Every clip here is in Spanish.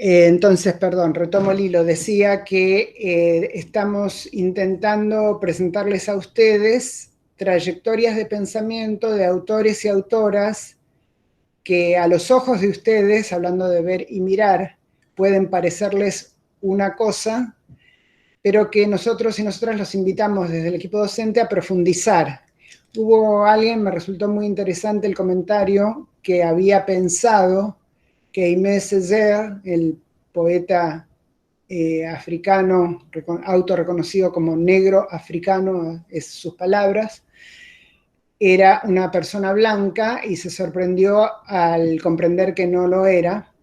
Entonces, perdón, retomo el hilo. Decía que estamos intentando presentarles a ustedes trayectorias de pensamiento de autores y autoras que a los ojos de ustedes, hablando de ver y mirar, pueden parecerles una cosa, pero que nosotros y nosotras los invitamos desde el equipo docente a profundizar. Hubo alguien, me resultó muy interesante el comentario, que había pensado que Aimé Césaire, el poeta africano, autorreconocido como negro africano, es sus palabras, era una persona blanca y se sorprendió al comprender que no lo era.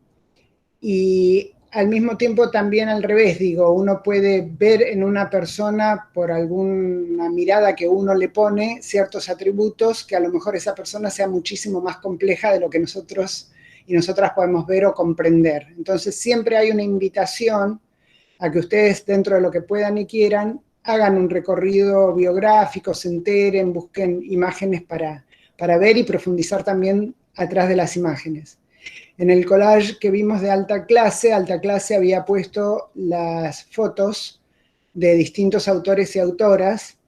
Y al mismo tiempo también al revés, digo, uno puede ver en una persona por alguna mirada que uno le pone ciertos atributos que a lo mejor esa persona sea muchísimo más compleja de lo que nosotros y nosotras podemos ver o comprender. Entonces siempre hay una invitación a que ustedes, dentro de lo que puedan y quieran, hagan un recorrido biográfico, se enteren, busquen imágenes para ver y profundizar también atrás de las imágenes. En el collage que vimos de Alta Clase había puesto las fotos de distintos autores y autoras,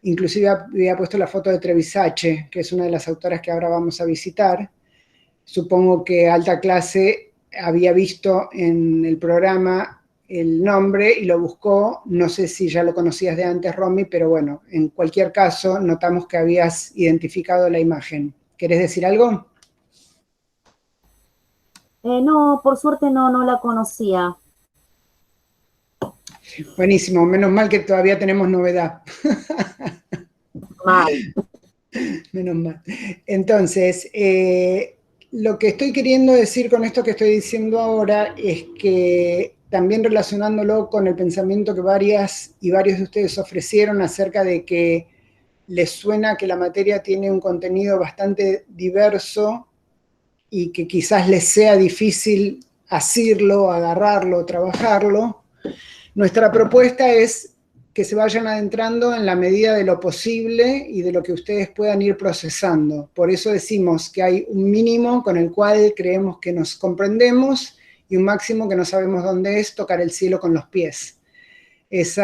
inclusive había puesto la foto de Trevisace, que es una de las autoras que ahora vamos a visitar. Supongo que Alta Clase había visto en el programa el nombre y lo buscó. No sé si ya lo conocías de antes, Romy, pero bueno, en cualquier caso, notamos que habías identificado la imagen. ¿Querés decir algo? No, por suerte no la conocía. Buenísimo, menos mal que todavía tenemos novedad. Mal. Menos mal. Entonces, lo que estoy queriendo decir con esto que estoy diciendo ahora es que también relacionándolo con el pensamiento que varias y varios de ustedes ofrecieron acerca de que les suena que la materia tiene un contenido bastante diverso y que quizás les sea difícil asirlo, agarrarlo, trabajarlo, nuestra propuesta es que se vayan adentrando en la medida de lo posible y de lo que ustedes puedan ir procesando. Por eso decimos que hay un mínimo con el cual creemos que nos comprendemos y un máximo que no sabemos dónde es tocar el cielo con los pies. Ese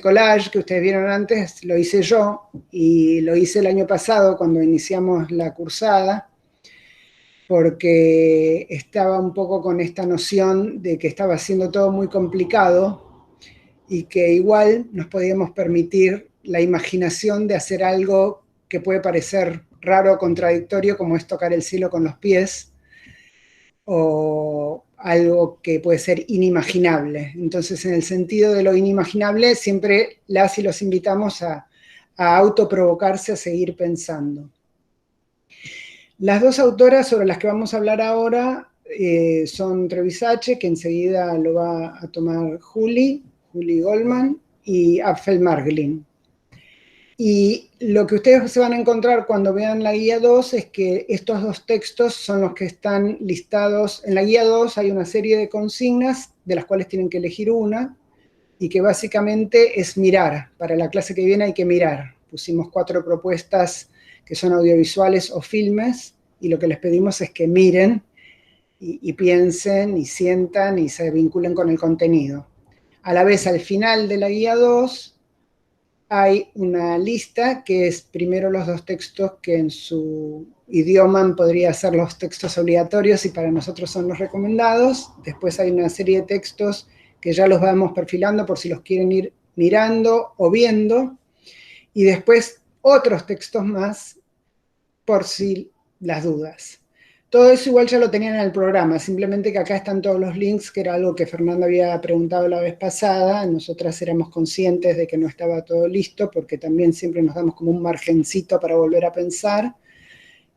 collage que ustedes vieron antes lo hice yo y lo hice el año pasado cuando iniciamos la cursada, porque estaba un poco con esta noción de que estaba siendo todo muy complicado y que igual nos podíamos permitir la imaginación de hacer algo que puede parecer raro o contradictorio, como es tocar el cielo con los pies, o algo que puede ser inimaginable. Entonces, en el sentido de lo inimaginable, siempre las y los invitamos a autoprovocarse a seguir pensando. Las dos autoras sobre las que vamos a hablar ahora son Trevisace, que enseguida lo va a tomar Julie Goldman, y Apfel Margolin. Y lo que ustedes se van a encontrar cuando vean la guía 2 es que estos dos textos son los que están listados. En la guía 2 hay una serie de consignas de las cuales tienen que elegir una y que básicamente es mirar. Para la clase que viene hay que mirar. Pusimos 4 propuestas que son audiovisuales o filmes y lo que les pedimos es que miren y piensen y sientan y se vinculen con el contenido. A la vez, al final de la guía 2 hay una lista que es primero los 2 textos que en su idioma podría ser los textos obligatorios y para nosotros son los recomendados. Después hay una serie de textos que ya los vamos perfilando por si los quieren ir mirando o viendo. Y después otros textos más por si las dudas. Todo eso igual ya lo tenían en el programa, simplemente que acá están todos los links, que era algo que Fernando había preguntado la vez pasada. Nosotras éramos conscientes de que no estaba todo listo, porque también siempre nos damos como un margencito para volver a pensar,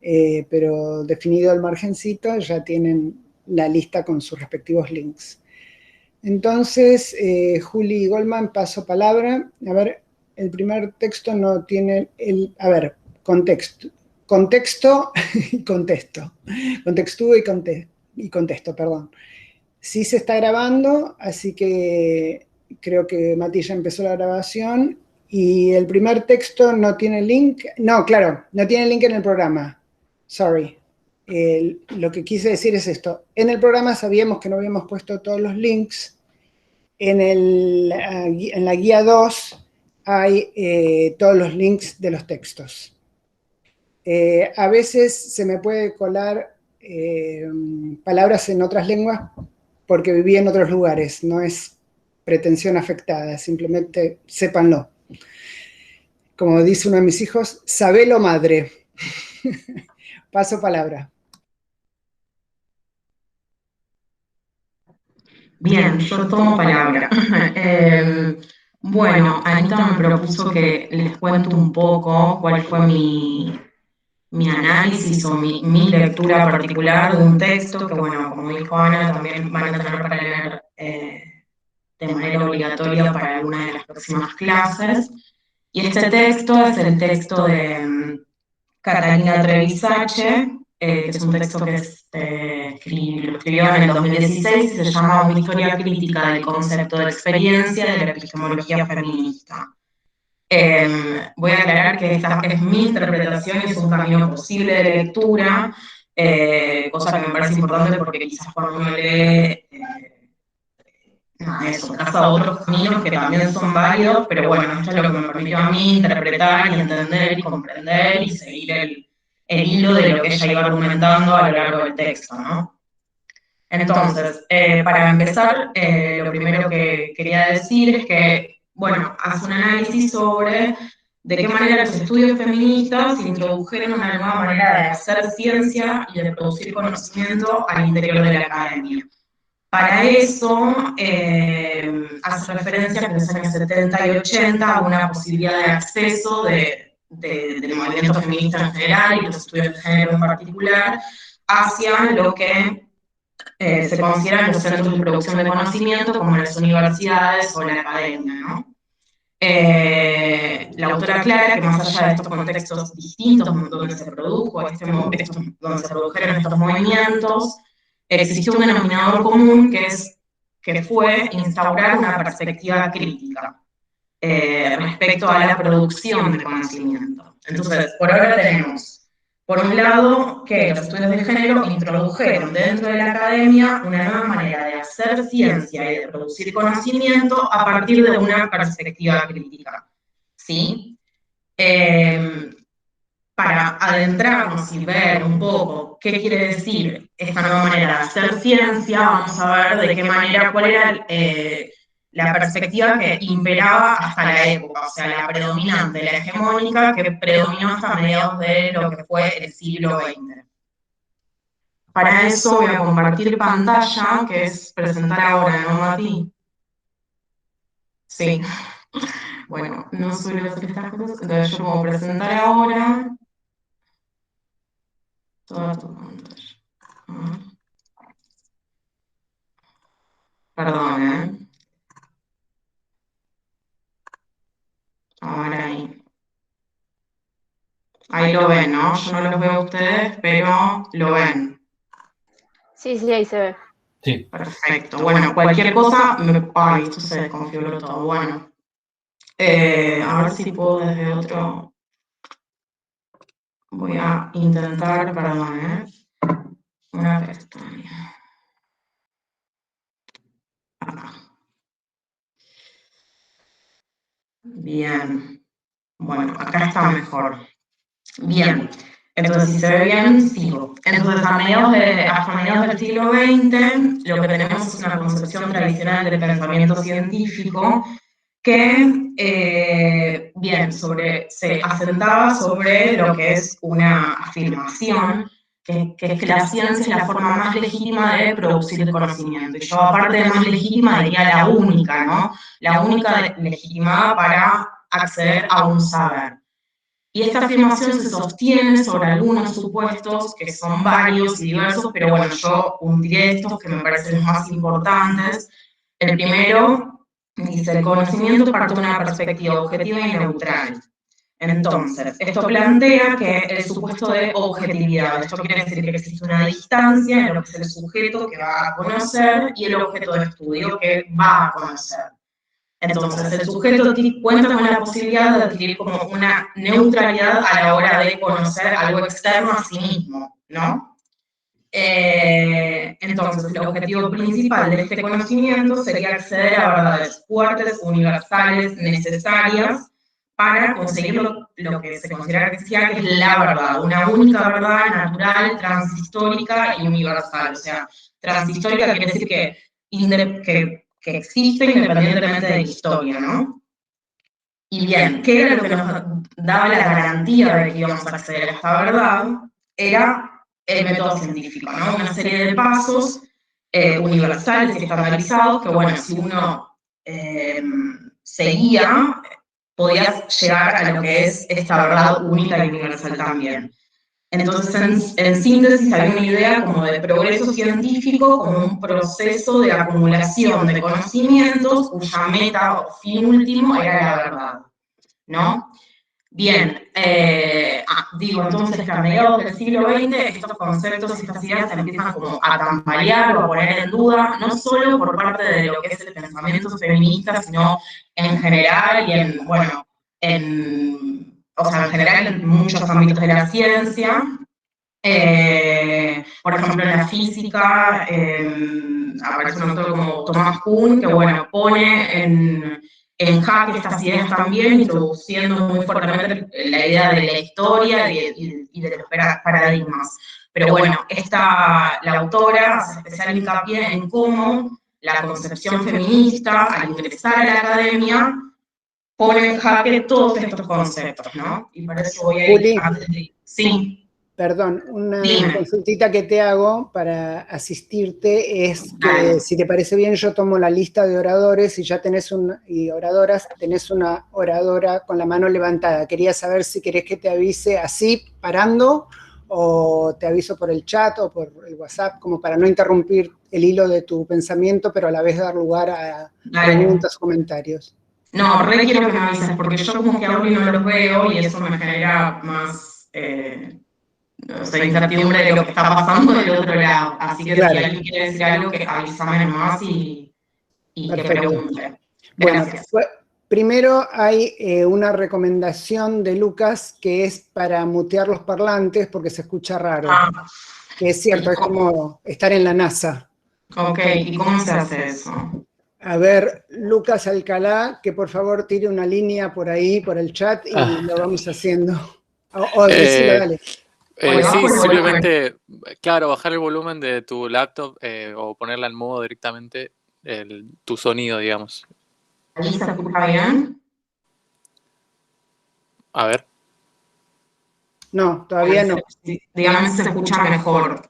pero definido el margencito, ya tienen la lista con sus respectivos links. Entonces, Julie Goldman, paso palabra. A ver, el primer texto no tiene contexto y contexto. Contextúo y contexto, perdón. Sí se está grabando, así que creo que Mati ya empezó la grabación. Y el primer texto no tiene link. No, claro, no tiene link en el programa. Sorry. lo que quise decir es esto. En el programa sabíamos que no habíamos puesto todos los links. En la guía 2 hay todos los links de los textos. A veces se me puede colar palabras en otras lenguas porque viví en otros lugares. No es pretensión afectada, simplemente sépanlo. Como dice uno de mis hijos, sabelo madre. Paso palabra. Bien, yo tomo palabra. Bueno, Anita me propuso que les cuente un poco cuál fue mi análisis o mi lectura particular de un texto que, bueno, como dijo Ana, también van a tener para leer de manera obligatoria para alguna de las próximas clases. Y este texto es el texto de Catalina Trevisace, que es un texto que lo escribió en el 2016 y se llama Una historia crítica del concepto de experiencia de la epistemología feminista. Voy a aclarar que esta es mi interpretación y es un camino posible de lectura, cosa que me parece importante porque quizás cuando uno lee eso, traza otros caminos que también son válidos, pero bueno, esto es lo que me permitió a mí interpretar y entender y comprender y seguir el hilo de lo que ella iba argumentando a lo largo del texto, ¿no? Entonces, para empezar, lo primero que quería decir es que, bueno, hace un análisis sobre de qué manera los estudios feministas introdujeron una nueva manera de hacer ciencia y de producir conocimiento al interior de la academia. Para eso, hace referencia que en los años 70 y 80 hubo una posibilidad de acceso del movimiento feminista en general y los estudios de género en particular hacia lo que se consideran los centros de producción de conocimiento como las universidades o la academia, ¿no? La autora aclara que más allá de estos contextos distintos donde se produjo donde se produjeron estos movimientos, existió un denominador común que fue instaurar una perspectiva crítica respecto a la producción de conocimiento. Entonces, por ahora tenemos, por un lado, que los estudios de género introdujeron dentro de la academia una nueva manera de hacer ciencia y de producir conocimiento a partir de una perspectiva crítica. ¿Sí? Para adentrarnos y ver un poco qué quiere decir esta nueva manera de hacer ciencia, vamos a ver de qué manera, cuál era la perspectiva que imperaba hasta la época, o sea, la predominante, la hegemónica, que predominó hasta mediados de lo que fue el siglo XX. Para eso voy a compartir pantalla, que es presentar ahora, ¿no, Mati? Sí. Bueno, no suelo hacer estas cosas, entonces yo puedo presentar ahora toda tu pantalla. Perdón, ahora ahí. Ahí lo ven, ¿no? Yo no los veo a ustedes, pero lo ven. Sí, sí, ahí se ve. Sí. Perfecto. Bueno, cualquier cosa... Ay, esto se desconfiguró todo. Bueno. A ver si puedo desde otro... Voy a intentar, perdón, una pestaña. Acá. Bien. Bueno, acá está mejor. Bien. Entonces, si se ve bien, sigo. Entonces, hasta mediados del siglo XX, lo que tenemos es una concepción tradicional del pensamiento científico que, se asentaba sobre lo que es una afirmación, que es que la ciencia es la forma más legítima de producir conocimiento. Y yo, aparte de más legítima, diría la única, ¿no? La única legitimada para acceder a un saber. Y esta afirmación se sostiene sobre algunos supuestos que son varios y diversos, pero bueno, yo hundiré estos que me parecen los más importantes. El primero dice: el conocimiento parte de una perspectiva objetiva y neutral. Entonces, esto plantea que el supuesto de objetividad, esto quiere decir que existe una distancia entre lo que es el sujeto que va a conocer y el objeto de estudio que va a conocer. Entonces, el sujeto cuenta con la posibilidad de adquirir como una neutralidad a la hora de conocer algo externo a sí mismo, ¿no? Entonces, el objetivo principal de este conocimiento sería acceder a verdades fuertes, universales, necesarias, para conseguir lo que se considera cristiana, que es la verdad, una única verdad natural, transhistórica y universal. O sea, transhistórica quiere decir que existe independientemente de la historia, ¿no? Y bien, ¿qué era lo que nos daba la garantía de que íbamos a acceder a esta verdad? Era el método científico, ¿no? Una serie de pasos universales y estandarizados que, bueno, si uno seguía, podía llegar a lo que es esta verdad única y universal también. Entonces, en síntesis, hay una idea como de progreso científico como un proceso de acumulación de conocimientos cuya meta o fin último era la verdad, ¿no? Bien, digo entonces que a mediados del siglo XX estos conceptos y estas ideas se empiezan como a tambalear o a poner en duda, no solo por parte de lo que es el pensamiento feminista, sino en general y en, bueno, o sea, en general en muchos ámbitos de la ciencia. Por ejemplo, en la física aparece un autor como Thomas Kuhn, que bueno, pone en jaque estas ideas también, introduciendo muy fuertemente la idea de la historia y de los paradigmas. Pero bueno, la autora hace especial hincapié en cómo la concepción feminista, al ingresar a la academia, pone en jaque todos estos conceptos, ¿no? Y por eso voy a ir a... Sí. Perdón, una consultita que te hago para asistirte es que, si te parece bien, yo tomo la lista de oradores y ya tenés oradoras, tenés una oradora con la mano levantada. Quería saber si querés que te avise así, parando, o te aviso por el chat o por el WhatsApp, como para no interrumpir el hilo de tu pensamiento, pero a la vez dar lugar a preguntas o comentarios. No, quiero que me avises, porque yo como que hablo y no los veo y eso me genera más... o sea, incertidumbre de lo que está pasando del otro lado. Así que claro, si alguien quiere decir algo, que avísame nomás y que pregunte. Gracias. Bueno, primero hay una recomendación de Lucas que es para mutear los parlantes porque se escucha raro. Que es cierto, es como estar en la NASA. Ok, ¿y cómo se hace eso? A ver, Lucas Alcalá, que por favor tire una línea por ahí, por el chat, y lo vamos haciendo. Decilo, dale. Sí, simplemente, claro, bajar el volumen de tu laptop o ponerla en modo directamente, tu sonido, digamos. ¿Ahí se escucha bien? A ver. No, todavía no. Dígame si se escucha mejor.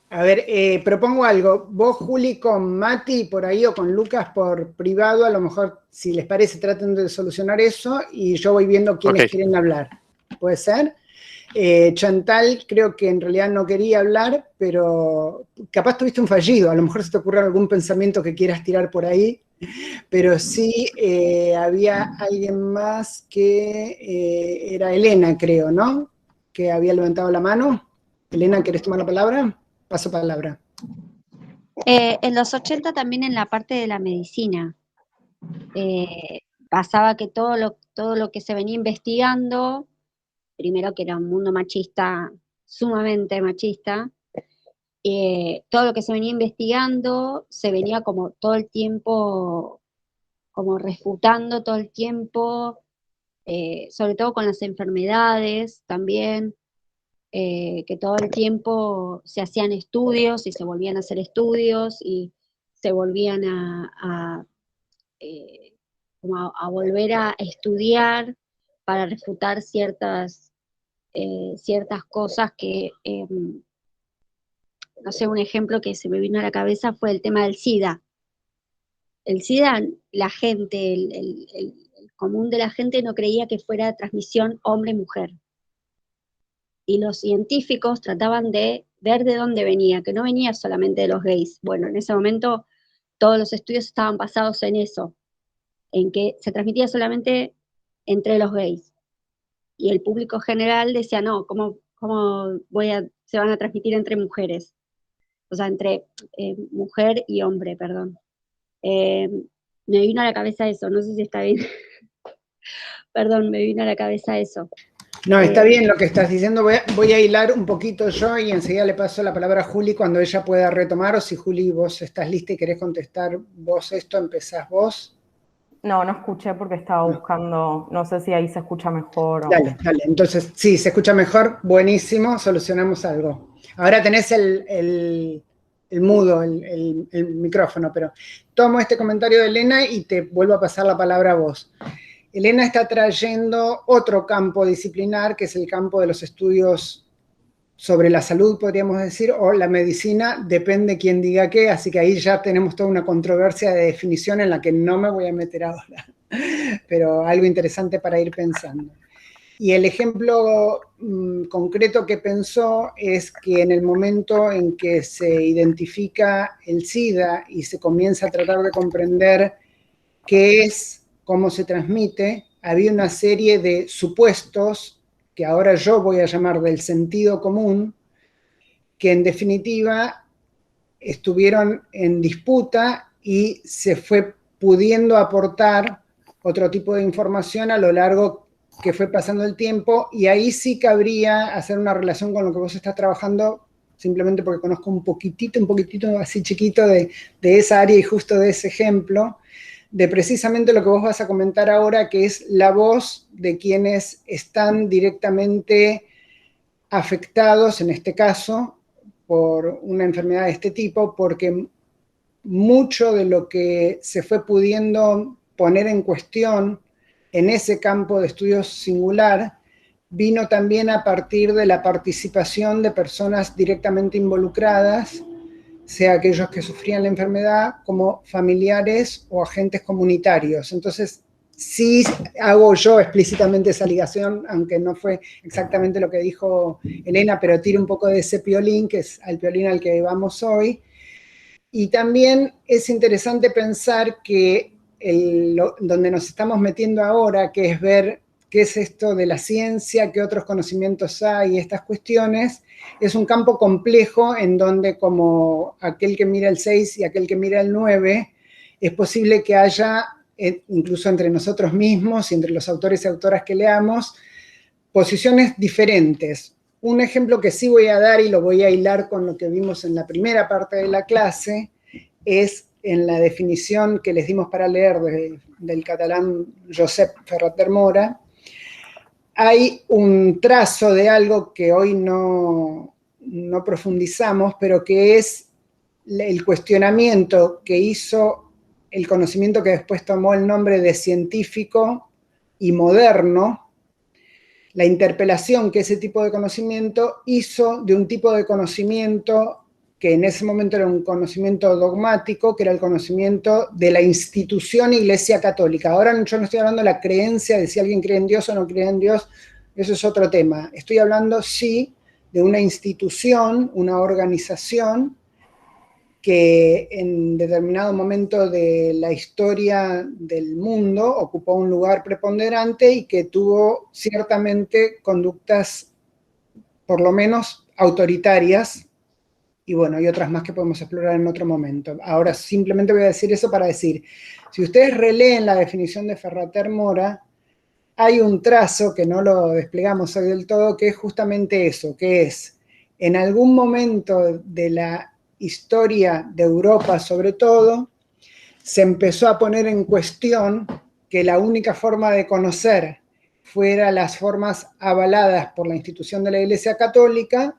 A ver, propongo algo. Vos, Juli, con Mati por ahí o con Lucas por privado, a lo mejor, si les parece, traten de solucionar eso y yo voy viendo quiénes quieren hablar. ¿Puede ser? Chantal creo que en realidad no quería hablar, pero capaz tuviste un fallido, a lo mejor se te ocurre algún pensamiento que quieras tirar por ahí, pero sí había alguien más que era Elena, creo, ¿no? Que había levantado la mano. Elena, ¿querés tomar la palabra? Paso palabra. En los 80 también en la parte de la medicina. Pasaba que todo lo que se venía investigando, primero que era un mundo machista, sumamente machista, todo lo que se venía investigando se venía como todo el tiempo, como refutando todo el tiempo, sobre todo con las enfermedades también, que todo el tiempo se hacían estudios y se volvían a hacer estudios y se volvían como a volver a estudiar para refutar ciertas cosas que, no sé, un ejemplo que se me vino a la cabeza fue el tema del SIDA. El SIDA, la gente, el común de la gente no creía que fuera transmisión hombre-mujer. Y los científicos trataban de ver de dónde venía, que no venía solamente de los gays. Bueno, en ese momento todos los estudios estaban basados en eso, en que se transmitía solamente entre los gays. Y el público general decía, no, ¿cómo se van a transmitir entre mujeres? O sea, entre mujer y hombre, perdón. Me vino a la cabeza eso, no sé si está bien. Perdón, me vino a la cabeza eso. No, está bien lo que estás diciendo. Voy a hilar un poquito yo y enseguida le paso la palabra a Juli cuando ella pueda retomar, o si Juli vos estás lista y querés contestar vos esto, empezás vos. No, no escuché porque estaba buscando, no sé si ahí se escucha mejor. Dale. Entonces, sí, se escucha mejor, buenísimo, solucionamos algo. Ahora tenés el mudo, el micrófono, pero tomo este comentario de Elena y te vuelvo a pasar la palabra a vos. Elena está trayendo otro campo disciplinar, que es el campo de los estudios sobre la salud, podríamos decir, o la medicina, depende quién diga qué, así que ahí ya tenemos toda una controversia de definición en la que no me voy a meter ahora, pero algo interesante para ir pensando. Y el ejemplo concreto que pensó es que en el momento en que se identifica el SIDA y se comienza a tratar de comprender qué es, cómo se transmite, había una serie de supuestos que ahora yo voy a llamar del sentido común, que en definitiva estuvieron en disputa y se fue pudiendo aportar otro tipo de información a lo largo que fue pasando el tiempo, y ahí sí cabría hacer una relación con lo que vos estás trabajando, simplemente porque conozco un poquitito así chiquito de esa área y justo de ese ejemplo, de precisamente lo que vos vas a comentar ahora, que es la voz de quienes están directamente afectados, en este caso, por una enfermedad de este tipo, porque mucho de lo que se fue pudiendo poner en cuestión en ese campo de estudios singular vino también a partir de la participación de personas directamente involucradas, sea aquellos que sufrían la enfermedad como familiares o agentes comunitarios. Entonces, sí hago yo explícitamente esa ligación, aunque no fue exactamente lo que dijo Elena, pero tiro un poco de ese piolín, que es el piolín al que vamos hoy. Y también es interesante pensar que donde nos estamos metiendo ahora, que es ver qué es esto de la ciencia, qué otros conocimientos hay, estas cuestiones, es un campo complejo en donde, como aquel que mira el 6 y aquel que mira el 9, es posible que haya, incluso entre nosotros mismos y entre los autores y autoras que leamos, posiciones diferentes. Un ejemplo que sí voy a dar, y lo voy a hilar con lo que vimos en la primera parte de la clase, es en la definición que les dimos para leer del catalán Josep Ferrater Mora. Hay un trazo de algo que hoy no profundizamos, pero que es el cuestionamiento que hizo el conocimiento que después tomó el nombre de científico y moderno, la interpelación que ese tipo de conocimiento hizo de un tipo de conocimiento que en ese momento era un conocimiento dogmático, que era el conocimiento de la institución Iglesia Católica. Ahora yo no estoy hablando de la creencia, de si alguien cree en Dios o no cree en Dios, eso es otro tema. Estoy hablando, sí, de una institución, una organización que en determinado momento de la historia del mundo ocupó un lugar preponderante y que tuvo ciertamente conductas, por lo menos autoritarias, y bueno, hay otras más que podemos explorar en otro momento. Ahora simplemente voy a decir eso para decir, si ustedes releen la definición de Ferrater Mora, hay un trazo que no lo desplegamos hoy del todo, que es justamente eso, que es, en algún momento de la historia de Europa sobre todo, se empezó a poner en cuestión que la única forma de conocer fuera las formas avaladas por la institución de la Iglesia Católica.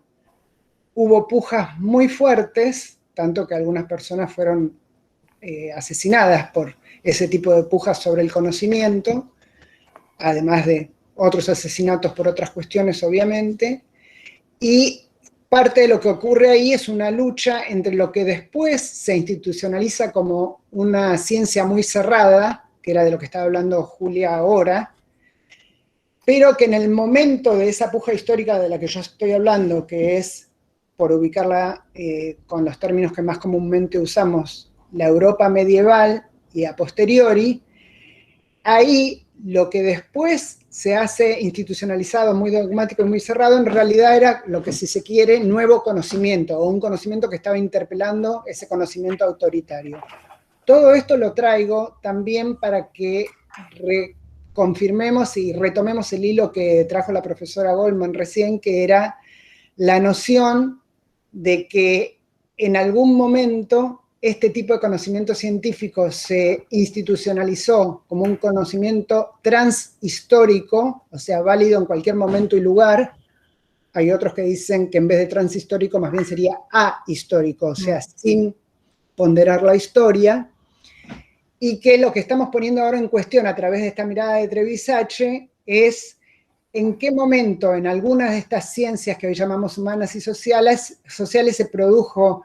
Hubo pujas muy fuertes, tanto que algunas personas fueron asesinadas por ese tipo de pujas sobre el conocimiento, además de otros asesinatos por otras cuestiones, obviamente, y parte de lo que ocurre ahí es una lucha entre lo que después se institucionaliza como una ciencia muy cerrada, que era de lo que estaba hablando Julia ahora, pero que en el momento de esa puja histórica de la que yo estoy hablando, que es, por ubicarla con los términos que más comúnmente usamos, la Europa medieval y a posteriori, ahí lo que después se hace institucionalizado, muy dogmático y muy cerrado, en realidad era lo que, si se quiere, nuevo conocimiento, o un conocimiento que estaba interpelando ese conocimiento autoritario. Todo esto lo traigo también para que confirmemos y retomemos el hilo que trajo la profesora Goldman recién, que era la noción de que en algún momento este tipo de conocimiento científico se institucionalizó como un conocimiento transhistórico, o sea, válido en cualquier momento y lugar. Hay otros que dicen que en vez de transhistórico más bien sería ahistórico, o sea, sin ponderar la historia, y que lo que estamos poniendo ahora en cuestión a través de esta mirada de Trevisache es en qué momento en algunas de estas ciencias que hoy llamamos humanas y sociales se produjo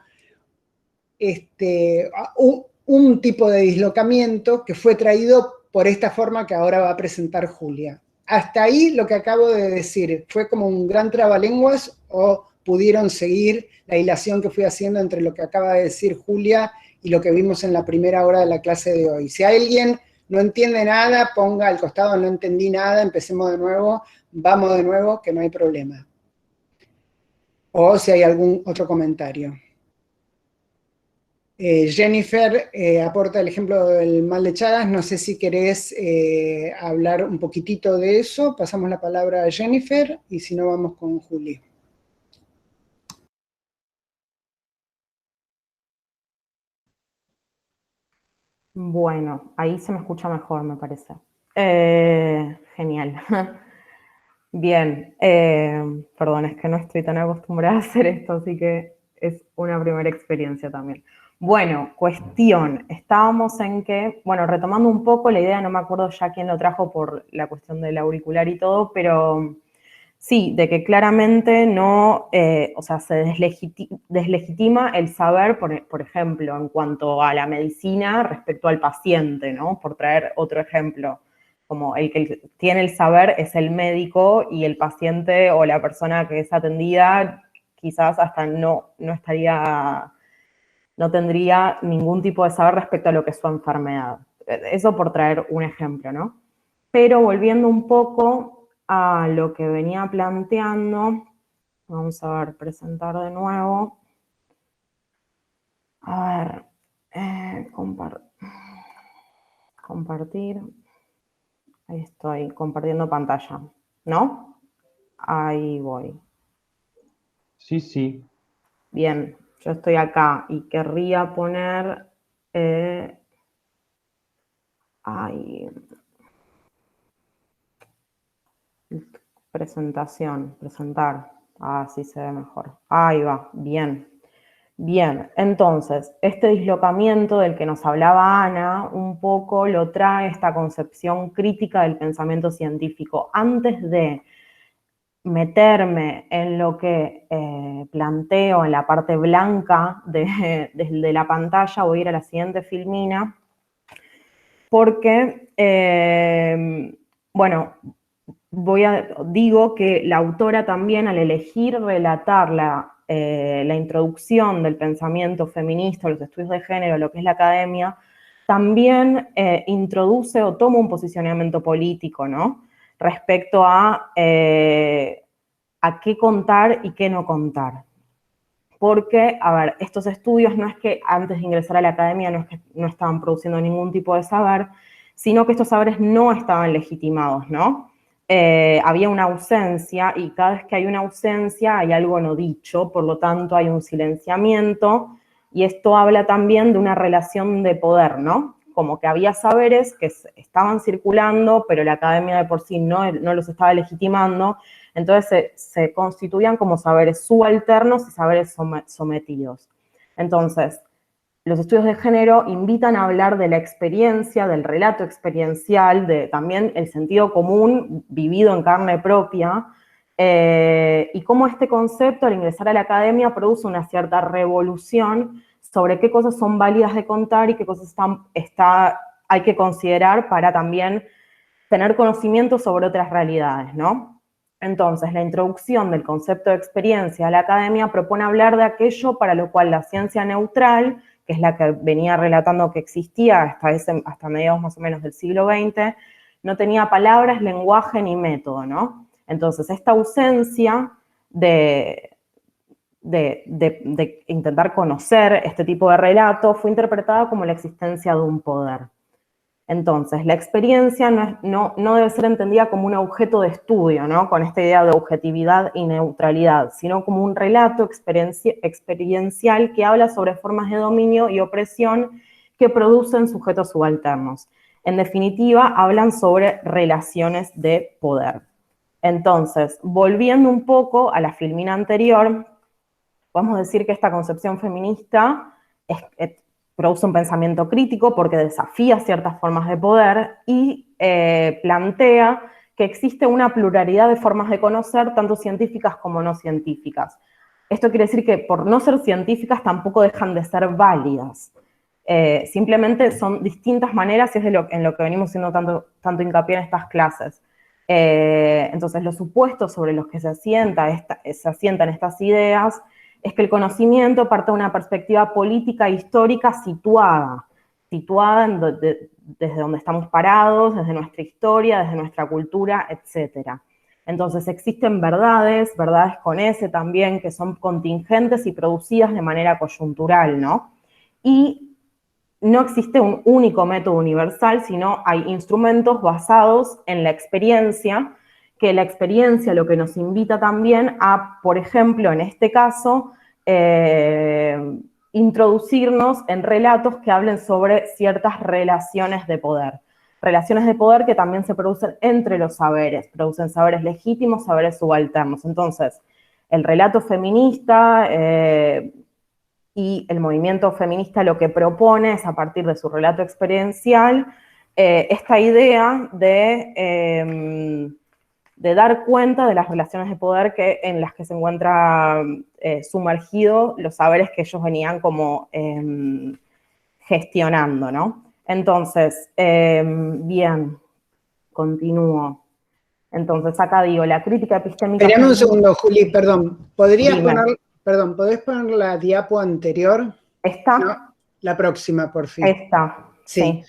un tipo de dislocamiento que fue traído por esta forma que ahora va a presentar Julia. Hasta ahí lo que acabo de decir, ¿fue como un gran trabalenguas o pudieron seguir la hilación que fui haciendo entre lo que acaba de decir Julia y lo que vimos en la primera hora de la clase de hoy? Si alguien no entiende nada, ponga al costado no entendí nada, empecemos de nuevo, vamos de nuevo, que no hay problema. O si hay algún otro comentario. Jennifer aporta el ejemplo del mal de Chagas, no sé si querés hablar un poquitito de eso, pasamos la palabra a Jennifer y si no vamos con Juli. Bueno, ahí se me escucha mejor, me parece. Genial. Bien, perdón, es que no estoy tan acostumbrada a hacer esto, así que es una primera experiencia también. Bueno, cuestión, estábamos en que, bueno, retomando un poco la idea, no me acuerdo ya quién lo trajo por la cuestión del auricular y todo, pero sí, de que claramente no, o sea, se deslegitima el saber, por ejemplo, en cuanto a la medicina respecto al paciente, ¿no? Por traer otro ejemplo, como el que tiene el saber es el médico y el paciente o la persona que es atendida quizás hasta no tendría ningún tipo de saber respecto a lo que es su enfermedad. Eso por traer un ejemplo, ¿no? Pero volviendo un poco a lo que venía planteando, vamos a ver, presentar de nuevo. A ver, compartir. Ahí estoy, compartiendo pantalla, ¿no? Ahí voy. Sí, sí. Bien, yo estoy acá y querría poner... presentar. Así se ve mejor. Ahí va, bien. Bien, entonces, este dislocamiento del que nos hablaba Ana, un poco lo trae esta concepción crítica del pensamiento científico. Antes de meterme en lo que planteo en la parte blanca de la pantalla, voy a ir a la siguiente filmina, porque, bueno, digo que la autora también al elegir relatar la introducción del pensamiento feminista, los estudios de género, lo que es la academia, también introduce o toma un posicionamiento político, ¿no? Respecto a qué contar y qué no contar. Porque, a ver, estos estudios no es que antes de ingresar a la academia no es que no estaban produciendo ningún tipo de saber, sino que estos saberes no estaban legitimados, ¿no? Había una ausencia y cada vez que hay una ausencia hay algo no dicho, por lo tanto hay un silenciamiento y esto habla también de una relación de poder, ¿no? Como que había saberes que estaban circulando, pero la academia de por sí no los estaba legitimando, entonces se constituían como saberes subalternos y saberes sometidos. Entonces, los estudios de género invitan a hablar de la experiencia, del relato experiencial, de también el sentido común vivido en carne propia, y cómo este concepto al ingresar a la academia produce una cierta revolución sobre qué cosas son válidas de contar y qué cosas hay que considerar para también tener conocimiento sobre otras realidades, ¿no? Entonces, la introducción del concepto de experiencia a la academia propone hablar de aquello para lo cual la ciencia neutral, que es la que venía relatando que existía hasta mediados más o menos del siglo XX, no tenía palabras, lenguaje ni método, ¿no? Entonces, esta ausencia de intentar conocer este tipo de relato fue interpretada como la existencia de un poder. Entonces, la experiencia no debe ser entendida como un objeto de estudio, ¿no? Con esta idea de objetividad y neutralidad, sino como un relato experiencial que habla sobre formas de dominio y opresión que producen sujetos subalternos. En definitiva, hablan sobre relaciones de poder. Entonces, volviendo un poco a la filmina anterior, podemos decir que esta concepción feminista produce un pensamiento crítico porque desafía ciertas formas de poder y plantea que existe una pluralidad de formas de conocer, tanto científicas como no científicas. Esto quiere decir que por no ser científicas tampoco dejan de ser válidas. Simplemente son distintas maneras y es en lo que venimos haciendo tanto hincapié en estas clases. Entonces, los supuestos sobre los que se asientan estas ideas es que el conocimiento parte de una perspectiva política e histórica situada desde donde estamos parados, desde nuestra historia, desde nuestra cultura, etc. Entonces existen verdades con S también, que son contingentes y producidas de manera coyuntural, ¿no? Y no existe un único método universal, sino hay instrumentos basados en la experiencia, que la experiencia lo que nos invita también a, por ejemplo, en este caso, introducirnos en relatos que hablen sobre ciertas relaciones de poder. Relaciones de poder que también se producen entre los saberes, producen saberes legítimos, saberes subalternos. Entonces, el relato feminista y el movimiento feminista lo que propone es, a partir de su relato experiencial, esta idea de dar cuenta de las relaciones de poder en las que se encuentra sumergido los saberes que ellos venían como gestionando, ¿no? Entonces, bien, continúo. Entonces, acá digo, la crítica epistémica... Espérame un segundo, Juli, perdón. ¿Podrías Dime. ¿podés poner la diapo anterior? ¿Esta? No, la próxima, por fin. Esta, sí.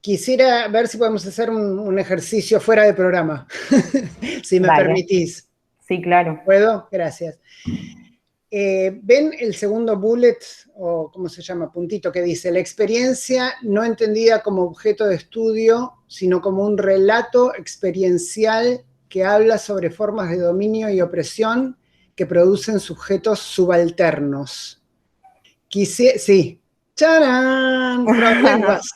Quisiera ver si podemos hacer un ejercicio fuera de programa, si me Dale. permitís. Sí, claro. ¿Puedo? Gracias. ¿Ven el segundo bullet, o cómo se llama, puntito, que dice: la experiencia no entendida como objeto de estudio, sino como un relato experiencial que habla sobre formas de dominio y opresión que producen sujetos subalternos? Sí. ¡Charán! Trabalenguas.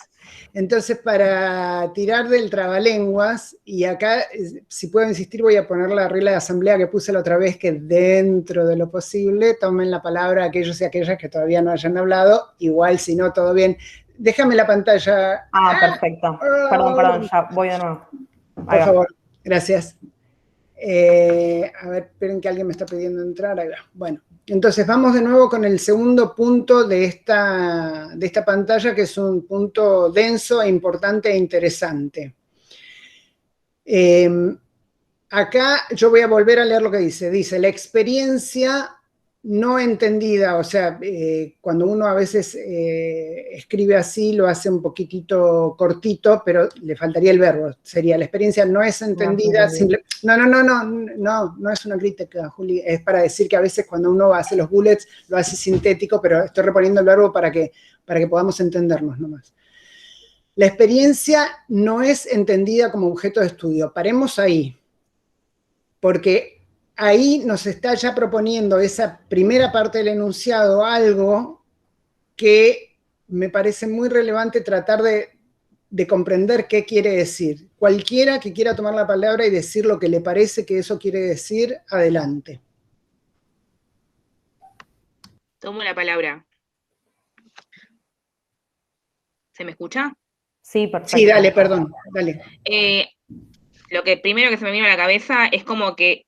Entonces, para tirar del trabalenguas, y acá, si puedo insistir, voy a poner la regla de asamblea que puse la otra vez, que dentro de lo posible tomen la palabra aquellos y aquellas que todavía no hayan hablado, igual si no, todo bien. Déjame la pantalla. Perfecto. Perdón, ya voy de nuevo. Por favor, gracias. A ver, esperen que alguien me está pidiendo entrar. Ahí va. Bueno, entonces vamos de nuevo con el segundo punto de esta pantalla, que es un punto denso e importante e interesante. Acá yo voy a volver a leer lo que dice. Dice: la experiencia no entendida, o sea, cuando uno a veces escribe así, lo hace un poquitito cortito, pero le faltaría el verbo. Sería: la experiencia no es entendida. No es una crítica, Juli, es para decir que a veces cuando uno hace los bullets, lo hace sintético, pero estoy reponiendo el verbo para que podamos entendernos nomás. La experiencia no es entendida como objeto de estudio. Paremos ahí, porque ahí nos está ya proponiendo esa primera parte del enunciado algo que me parece muy relevante tratar de comprender qué quiere decir. Cualquiera que quiera tomar la palabra y decir lo que le parece que eso quiere decir, adelante. Tomo la palabra. ¿Se me escucha? Sí, perfecto. Sí, dale, perdón, dale. Lo que primero que se me vino a la cabeza es como que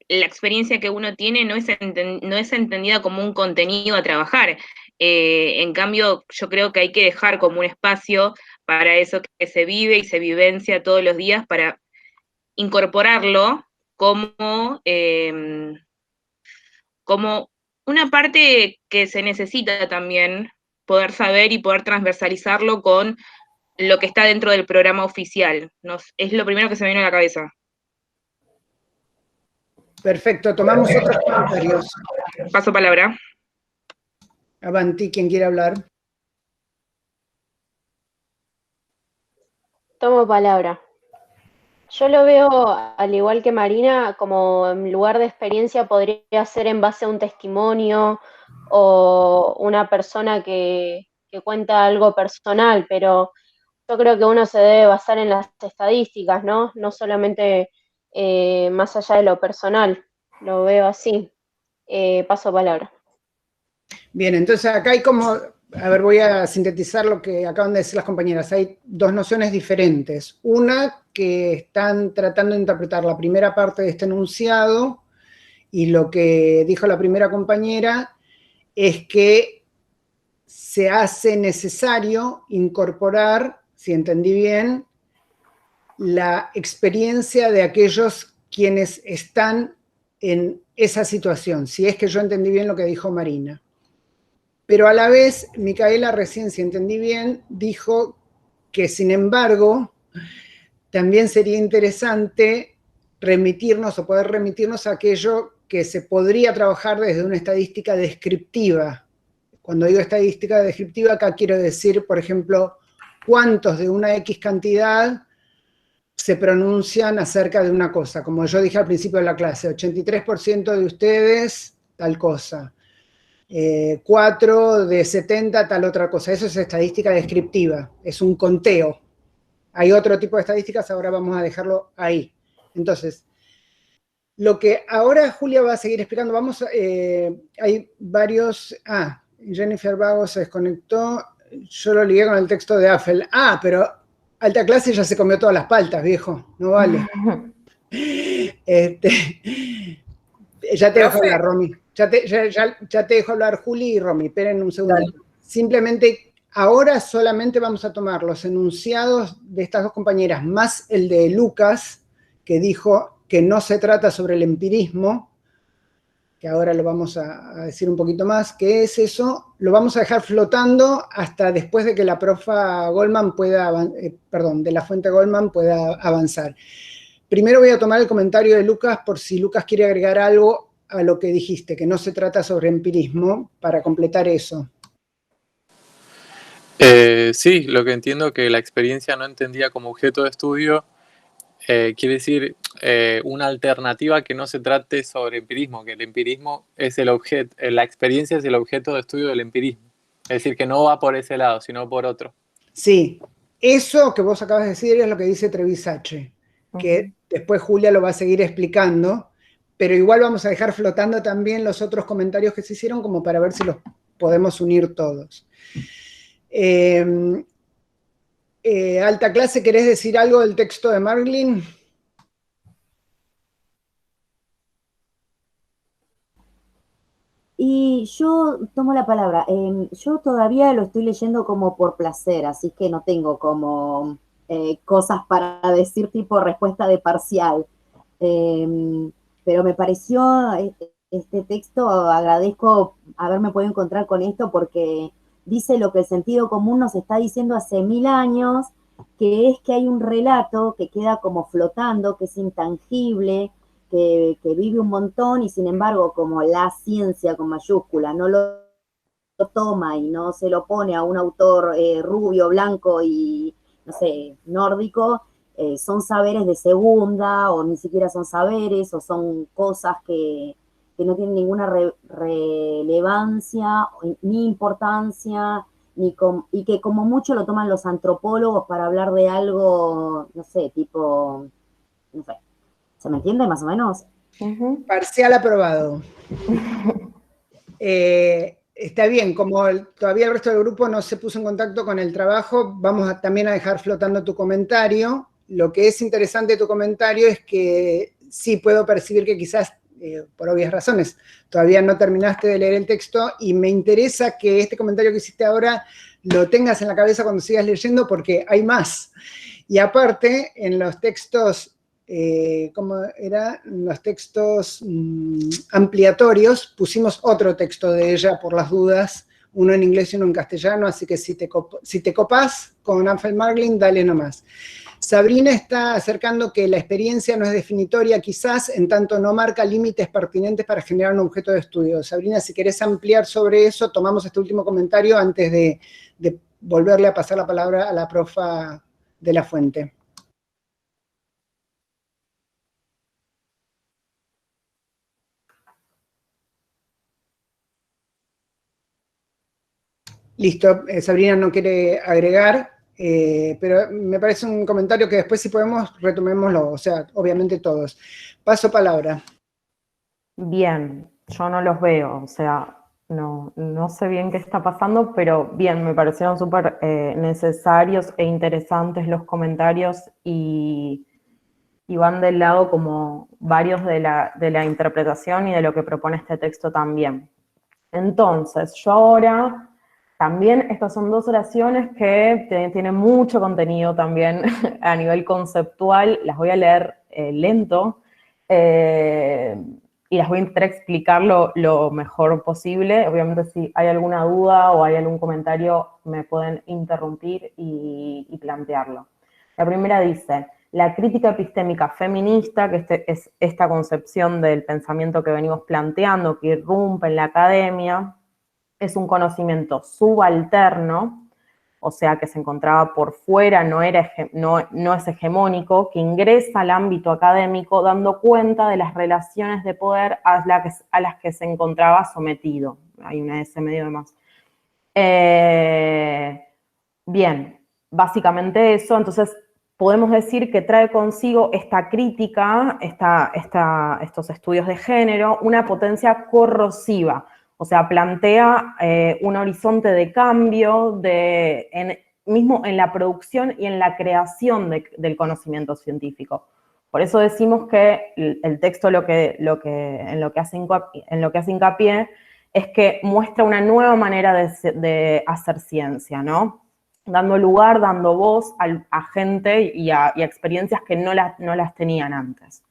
la experiencia que uno tiene no es entendida como un contenido a trabajar. En cambio, yo creo que hay que dejar como un espacio para eso que se vive y se vivencia todos los días, para incorporarlo como una parte que se necesita también poder saber y poder transversalizarlo con lo que está dentro del programa oficial. Es lo primero que se me vino a la cabeza. Perfecto, tomamos otros comentarios. Paso palabra. Avanti, quien quiera hablar. Tomo palabra. Yo lo veo, al igual que Marina, como en lugar de experiencia podría ser en base a un testimonio o una persona que cuenta algo personal, pero yo creo que uno se debe basar en las estadísticas, ¿no? No solamente más allá de lo personal. Lo veo así. Paso palabra. Bien, entonces acá hay como, a ver, voy a sintetizar lo que acaban de decir las compañeras. Hay dos nociones diferentes. Una que están tratando de interpretar la primera parte de este enunciado, y lo que dijo la primera compañera es que se hace necesario incorporar, si entendí bien, la experiencia de aquellos quienes están en esa situación, si es que yo entendí bien lo que dijo Marina. Pero a la vez, Micaela recién, si entendí bien, dijo que sin embargo, también sería interesante remitirnos o poder remitirnos a aquello que se podría trabajar desde una estadística descriptiva. Cuando digo estadística descriptiva, acá quiero decir, por ejemplo, cuántos de una X cantidad se pronuncian acerca de una cosa. Como yo dije al principio de la clase, 83% de ustedes, tal cosa. 4 de 70, tal otra cosa. Eso es estadística descriptiva, es un conteo. Hay otro tipo de estadísticas, ahora vamos a dejarlo ahí. Entonces, lo que ahora Julia va a seguir explicando, hay varios... Jennifer Vago se desconectó, yo lo ligué con el texto de Affel. Pero alta clase ya se comió todas las paltas, viejo, no vale. Ya te dejo hablar, Romy. Ya te dejo hablar, Juli y Romy. Esperen un segundo. Dale. Simplemente, ahora solamente vamos a tomar los enunciados de estas dos compañeras, más el de Lucas, que dijo que no se trata sobre el empirismo, que ahora lo vamos a decir un poquito más. ¿Qué es eso? Lo vamos a dejar flotando hasta después de que la profa Goldman de la fuente Goldman pueda avanzar. Primero voy a tomar el comentario de Lucas por si Lucas quiere agregar algo a lo que dijiste, que no se trata sobre empirismo, para completar eso. Sí, lo que entiendo que la experiencia no entendida como objeto de estudio quiere decir una alternativa que no se trate sobre empirismo, que el empirismo es el objeto, la experiencia es el objeto de estudio del empirismo. Es decir, que no va por ese lado, sino por otro. Sí, eso que vos acabas de decir es lo que dice Trevisace, que después Julia lo va a seguir explicando, pero igual vamos a dejar flotando también los otros comentarios que se hicieron como para ver si los podemos unir todos. Alta clase, ¿querés decir algo del texto de Marglin? Y yo tomo la palabra. Yo todavía lo estoy leyendo como por placer, así que no tengo como cosas para decir tipo respuesta de parcial. Pero me pareció este texto, agradezco haberme podido encontrar con esto porque dice lo que el sentido común nos está diciendo hace 1000 años, que es que hay un relato que queda como flotando, que es intangible, que vive un montón y sin embargo como la ciencia con mayúscula no lo toma y no se lo pone a un autor rubio, blanco y, no sé, nórdico, son saberes de segunda o ni siquiera son saberes o son cosas que no tienen ninguna relevancia ni importancia y que como mucho lo toman los antropólogos para hablar de algo, no sé, tipo, no sé, ¿se me entiende más o menos? Parcial aprobado. Está bien, como todavía el resto del grupo no se puso en contacto con el trabajo, vamos también a dejar flotando tu comentario. Lo que es interesante de tu comentario es que sí puedo percibir que quizás, por obvias razones, todavía no terminaste de leer el texto y me interesa que este comentario que hiciste ahora lo tengas en la cabeza cuando sigas leyendo porque hay más. Y aparte, en los textos... ¿cómo era? Los textos ampliatorios, pusimos otro texto de ella por las dudas, uno en inglés y uno en castellano, así que si te copás con Affel Marglin, dale nomás. Sabrina está acercando que la experiencia no es definitoria, quizás, en tanto no marca límites pertinentes para generar un objeto de estudio. Sabrina, si querés ampliar sobre eso, tomamos este último comentario antes de volverle a pasar la palabra a la profa de la fuente. Listo, Sabrina no quiere agregar, pero me parece un comentario que después si podemos retomémoslo, o sea, obviamente todos. Paso palabra. Bien, yo no los veo, o sea, no sé bien qué está pasando, pero bien, me parecieron súper necesarios e interesantes los comentarios y van del lado como varios de la interpretación y de lo que propone este texto también. Entonces, yo ahora, también estas son dos oraciones que tienen mucho contenido también a nivel conceptual, las voy a leer lento, y las voy a intentar explicar lo mejor posible. Obviamente si hay alguna duda o hay algún comentario me pueden interrumpir y plantearlo. La primera dice: la crítica epistémica feminista, que es esta concepción del pensamiento que venimos planteando, que irrumpe en la academia, es un conocimiento subalterno, o sea, que se encontraba por fuera, no es hegemónico, que ingresa al ámbito académico dando cuenta de las relaciones de poder a las que se encontraba sometido. Hay una S medio de más. Bien, básicamente eso. Entonces, podemos decir que trae consigo esta crítica, estos estudios de género, una potencia corrosiva. O sea, plantea un horizonte de cambio mismo en la producción y en la creación del conocimiento científico. Por eso decimos que el texto en lo que hace hincapié es que muestra una nueva manera de hacer ciencia, ¿no? Dando lugar, dando voz a gente y a experiencias que no las tenían antes.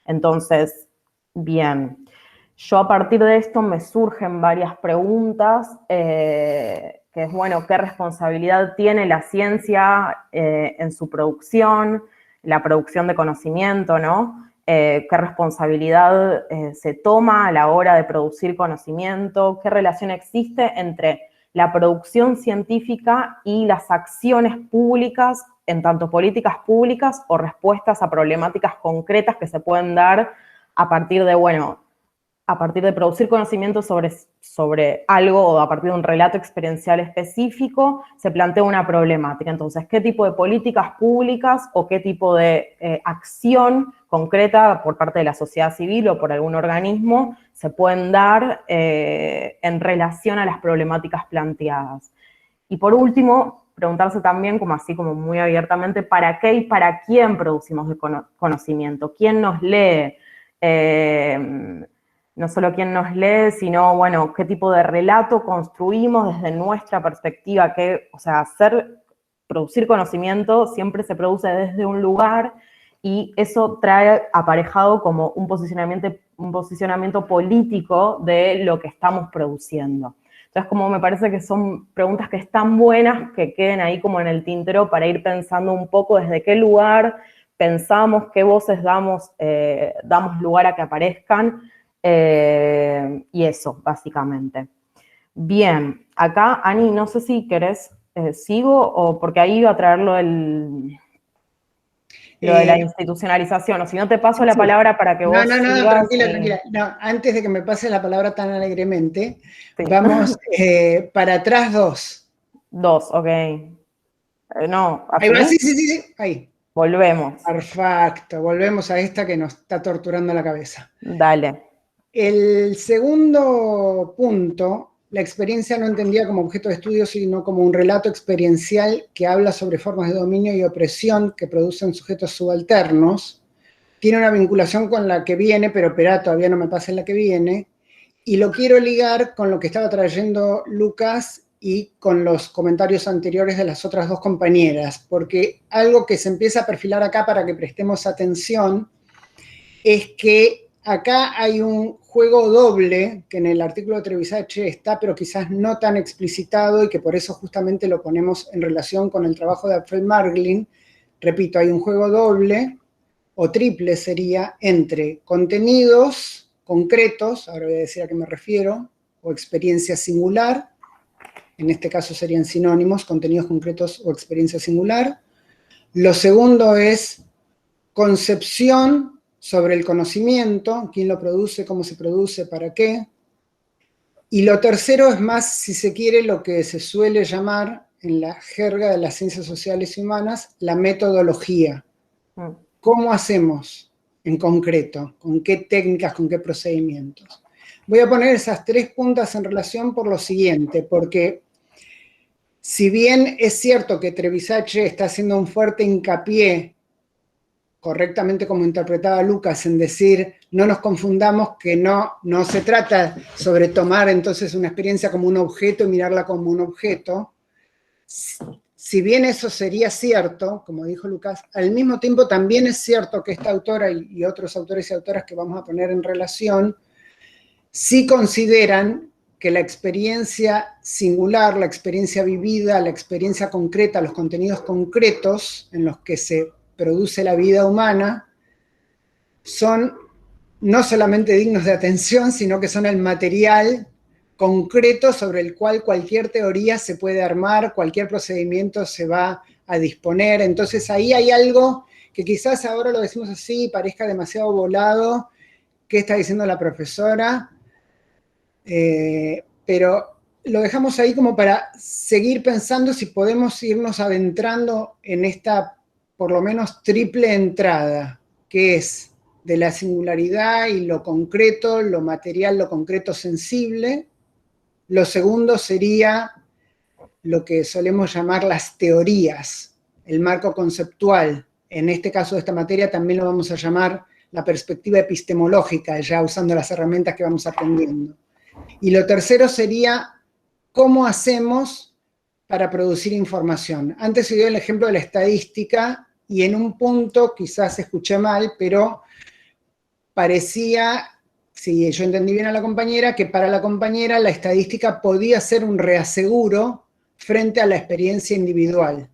Entonces, bien. Yo a partir de esto me surgen varias preguntas, que es, bueno, ¿qué responsabilidad tiene la ciencia en su producción, la producción de conocimiento, ¿no? ¿Qué responsabilidad se toma a la hora de producir conocimiento? ¿Qué relación existe entre la producción científica y las acciones públicas, en tanto políticas públicas o respuestas a problemáticas concretas que se pueden dar a partir de, bueno, a partir de producir conocimiento sobre algo o a partir de un relato experiencial específico, se plantea una problemática? Entonces, ¿qué tipo de políticas públicas o qué tipo de acción concreta por parte de la sociedad civil o por algún organismo se pueden dar en relación a las problemáticas planteadas? Y por último, preguntarse también, como así como muy abiertamente, ¿para qué y para quién producimos conocimiento? ¿Quién nos lee? No solo quién nos lee, sino, bueno, qué tipo de relato construimos desde nuestra perspectiva, o sea, producir conocimiento siempre se produce desde un lugar y eso trae aparejado como un posicionamiento político de lo que estamos produciendo. Entonces, como me parece que son preguntas que están buenas, que queden ahí como en el tintero para ir pensando un poco desde qué lugar pensamos, qué voces damos lugar a que aparezcan, y eso, básicamente. Bien, acá, Ani, no sé si querés, sigo, o porque ahí iba a traer lo de la institucionalización, o si no te paso la palabra para que vos sigas. No, tranquila. No, antes de que me pases la palabra tan alegremente, sí. Vamos para atrás 2. 2, ok. No, ¿así? Ahí va, sí, ahí. Volvemos. Perfecto, volvemos a esta que nos está torturando la cabeza. Dale. El segundo punto, la experiencia no entendida como objeto de estudio, sino como un relato experiencial que habla sobre formas de dominio y opresión que producen sujetos subalternos, tiene una vinculación con la que viene, pero espera, todavía no me pasa en la que viene, y lo quiero ligar con lo que estaba trayendo Lucas y con los comentarios anteriores de las otras dos compañeras, porque algo que se empieza a perfilar acá para que prestemos atención es que acá hay un juego doble, que en el artículo de Trevisache está, pero quizás no tan explicitado, y que por eso justamente lo ponemos en relación con el trabajo de Alfred Margolin. Repito, hay un juego doble, o triple sería, entre contenidos concretos, ahora voy a decir a qué me refiero, o experiencia singular, en este caso serían sinónimos, contenidos concretos o experiencia singular, Lo segundo es concepción sobre el conocimiento, quién lo produce, cómo se produce, para qué. Y lo tercero es más, si se quiere, lo que se suele llamar en la jerga de las ciencias sociales y humanas, la metodología. ¿Cómo hacemos en concreto? ¿Con qué técnicas, con qué procedimientos? Voy a poner esas tres puntas en relación por lo siguiente, porque si bien es cierto que Trevisache está haciendo un fuerte hincapié, correctamente como interpretaba Lucas, en decir, no nos confundamos, que no se trata sobre tomar entonces una experiencia como un objeto y mirarla como un objeto. Si bien eso sería cierto, como dijo Lucas, al mismo tiempo también es cierto que esta autora y otros autores y autoras que vamos a poner en relación, sí consideran que la experiencia singular, la experiencia vivida, la experiencia concreta, los contenidos concretos en los que se produce la vida humana, son no solamente dignos de atención, sino que son el material concreto sobre el cual cualquier teoría se puede armar, cualquier procedimiento se va a disponer. Entonces ahí hay algo que quizás ahora lo decimos así, parezca demasiado volado, ¿qué está diciendo la profesora? Pero lo dejamos ahí como para seguir pensando si podemos irnos adentrando en esta, por lo menos, triple entrada, que es de la singularidad y lo concreto, lo material, lo concreto sensible. Lo segundo sería lo que solemos llamar las teorías, el marco conceptual. En este caso de esta materia también lo vamos a llamar la perspectiva epistemológica, ya usando las herramientas que vamos aprendiendo. Y lo tercero sería cómo hacemos para producir información. Antes se dio el ejemplo de la estadística y en un punto, quizás escuché mal, pero parecía, si yo entendí bien a la compañera, que para la compañera la estadística podía ser un reaseguro frente a la experiencia individual.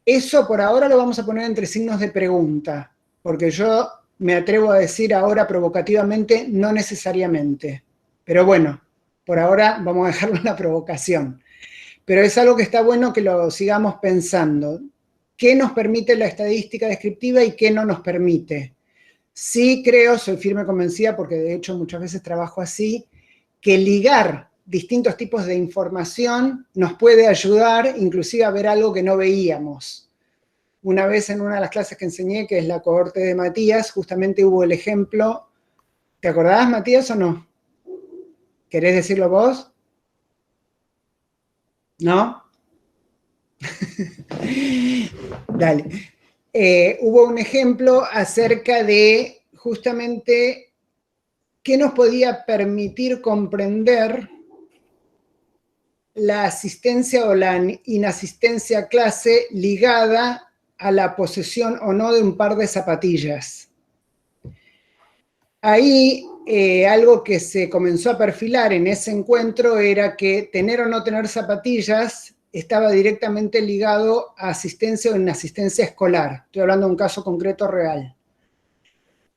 Eso por ahora lo vamos a poner entre signos de pregunta, porque yo me atrevo a decir ahora provocativamente, no necesariamente. Pero bueno, por ahora vamos a dejarlo en la provocación. Pero es algo que está bueno que lo sigamos pensando. ¿Qué nos permite la estadística descriptiva y qué no nos permite? Sí creo, soy firme convencida, porque de hecho muchas veces trabajo así, que ligar distintos tipos de información nos puede ayudar inclusive a ver algo que no veíamos. Una vez en una de las clases que enseñé, que es la cohorte de Matías, justamente hubo el ejemplo. ¿Te acordás, Matías, o no? ¿Querés decirlo vos? ¿No? Dale. Hubo un ejemplo acerca de justamente qué nos podía permitir comprender la asistencia o la inasistencia a clase ligada a la posesión o no de un par de zapatillas. Ahí algo que se comenzó a perfilar en ese encuentro era que tener o no tener zapatillas estaba directamente ligado a asistencia o inasistencia escolar. Estoy hablando de un caso concreto real.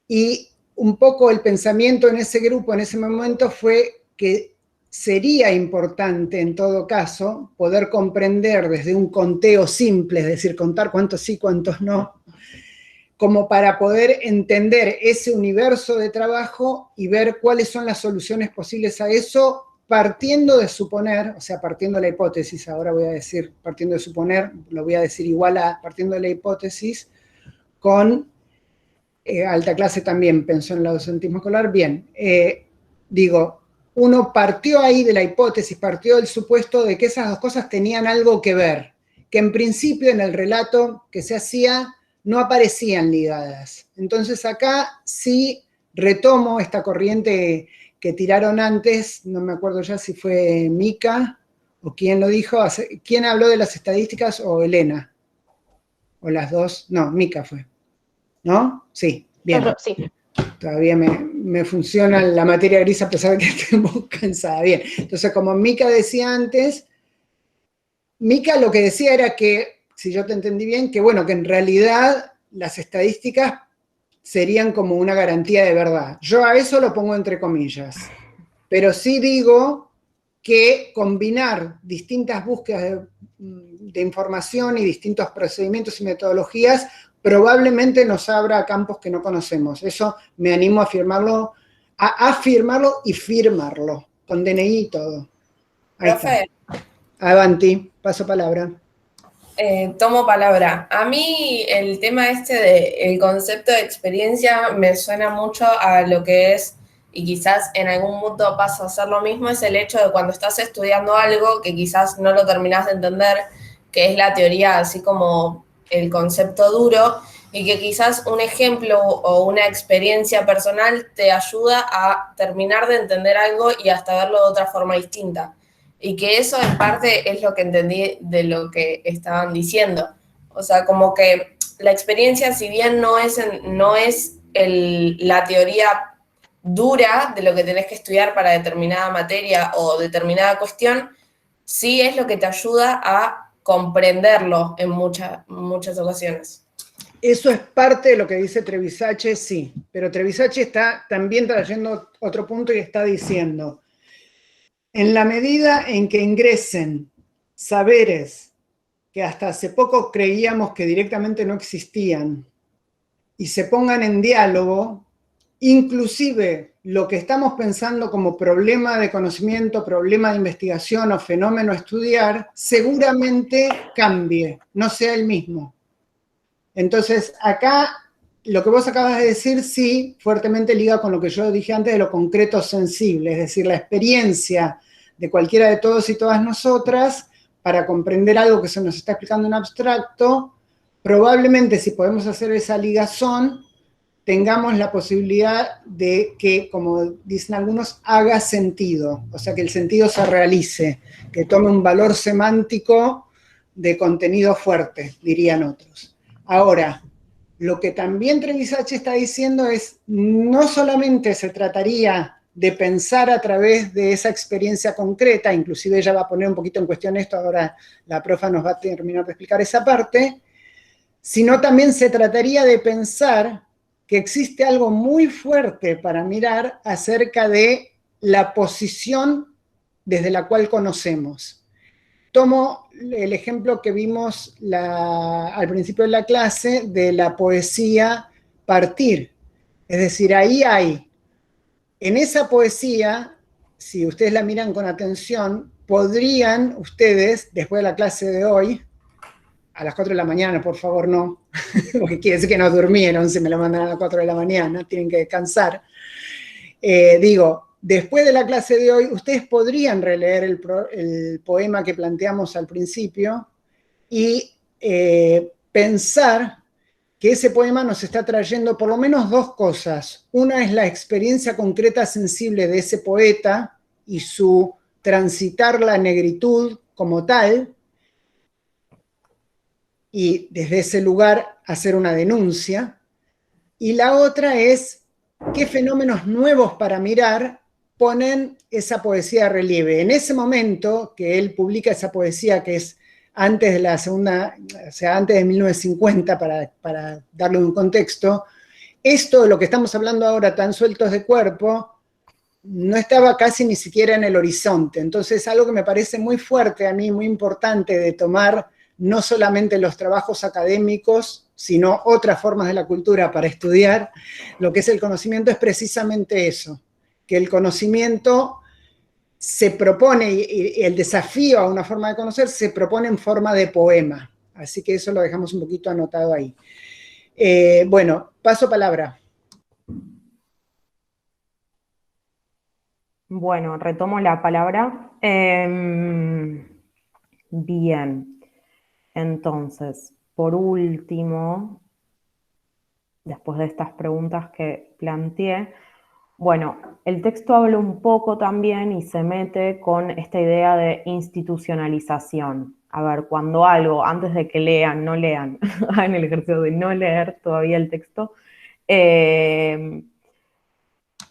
Y un poco el pensamiento en ese grupo, en ese momento, fue que sería importante, en todo caso, poder comprender desde un conteo simple, es decir, contar cuántos sí, cuántos no, como para poder entender ese universo de trabajo y ver cuáles son las soluciones posibles a eso, partiendo de suponer, o sea, partiendo de la hipótesis, ahora voy a decir partiendo de suponer, lo voy a decir igual a partiendo de la hipótesis, con alta clase también pensó en el docentismo escolar, bien, digo, uno partió ahí de la hipótesis, partió del supuesto de que esas dos cosas tenían algo que ver, que en principio en el relato que se hacía no aparecían ligadas. Entonces acá sí retomo esta corriente que tiraron antes, no me acuerdo ya si fue Mica o quién lo dijo, ¿quién habló de las estadísticas o Elena? O las dos, no, Mica fue, ¿no? Sí, bien. Sí. Todavía me funciona la materia gris a pesar de que estoy muy cansada. Bien, entonces como Mica decía antes, Mica lo que decía era que, si yo te entendí bien, que bueno, que en realidad las estadísticas serían como una garantía de verdad. Yo a eso lo pongo entre comillas. Pero sí digo que combinar distintas búsquedas de información y distintos procedimientos y metodologías probablemente nos abra campos que no conocemos. Eso me animo a afirmarlo y firmarlo, con DNI y todo. Ahí Profe. está. Avanti, paso palabra. Tomo palabra. A mí el tema el concepto de experiencia me suena mucho a lo que es, y quizás en algún punto pasa a ser lo mismo, es el hecho de cuando estás estudiando algo que quizás no lo terminás de entender, que es la teoría así como el concepto duro, y que quizás un ejemplo o una experiencia personal te ayuda a terminar de entender algo y hasta verlo de otra forma distinta. Y que eso en parte es lo que entendí de lo que estaban diciendo. O sea, como que la experiencia, si bien no es la teoría dura de lo que tenés que estudiar para determinada materia o determinada cuestión, sí es lo que te ayuda a comprenderlo en muchas ocasiones. Eso es parte de lo que dice Trevisace, sí, pero Trevisace está también trayendo otro punto y está diciendo, en la medida en que ingresen saberes que hasta hace poco creíamos que directamente no existían y se pongan en diálogo, inclusive lo que estamos pensando como problema de conocimiento, problema de investigación o fenómeno a estudiar, seguramente cambie, no sea el mismo. Entonces, acá, lo que vos acabas de decir, sí, fuertemente liga con lo que yo dije antes de lo concreto sensible, es decir, la experiencia de cualquiera de todos y todas nosotras para comprender algo que se nos está explicando en abstracto, probablemente si podemos hacer esa ligazón, tengamos la posibilidad de que, como dicen algunos, haga sentido, o sea, que el sentido se realice, que tome un valor semántico de contenido fuerte, dirían otros. Ahora, lo que también Trevisace está diciendo es, no solamente se trataría de pensar a través de esa experiencia concreta, inclusive ella va a poner un poquito en cuestión esto, ahora la profa nos va a terminar de explicar esa parte, sino también se trataría de pensar que existe algo muy fuerte para mirar acerca de la posición desde la cual conocemos. Tomo el ejemplo que vimos al principio de la clase de la poesía Partir. Es decir, ahí hay, en esa poesía, si ustedes la miran con atención, podrían ustedes, después de la clase de hoy, a las 4 de la mañana, por favor, no, porque quiere decir que no durmieron, si me lo mandan a las 4 de la mañana, tienen que descansar. Después de la clase de hoy, ustedes podrían releer el poema que planteamos al principio y pensar que ese poema nos está trayendo por lo menos dos cosas. Una es la experiencia concreta sensible de ese poeta y su transitar la negritud como tal, y desde ese lugar hacer una denuncia. Y la otra es qué fenómenos nuevos para mirar ponen esa poesía de relieve. En ese momento que él publica esa poesía, que es antes de la segunda, o sea, antes de 1950, para darle un contexto, esto de lo que estamos hablando ahora, tan sueltos de cuerpo, no estaba casi ni siquiera en el horizonte. Entonces, algo que me parece muy fuerte a mí, muy importante de tomar no solamente los trabajos académicos, sino otras formas de la cultura para estudiar lo que es el conocimiento, es precisamente eso, que el conocimiento se propone, y el desafío a una forma de conocer se propone en forma de poema. Así que eso lo dejamos un poquito anotado ahí. Bueno, paso palabra. Bueno, retomo la palabra. Bien. Entonces, por último, después de estas preguntas que planteé, bueno, el texto habla un poco también y se mete con esta idea de institucionalización. A ver, cuando algo, antes de que lean, no lean, hagan el ejercicio de no leer todavía el texto.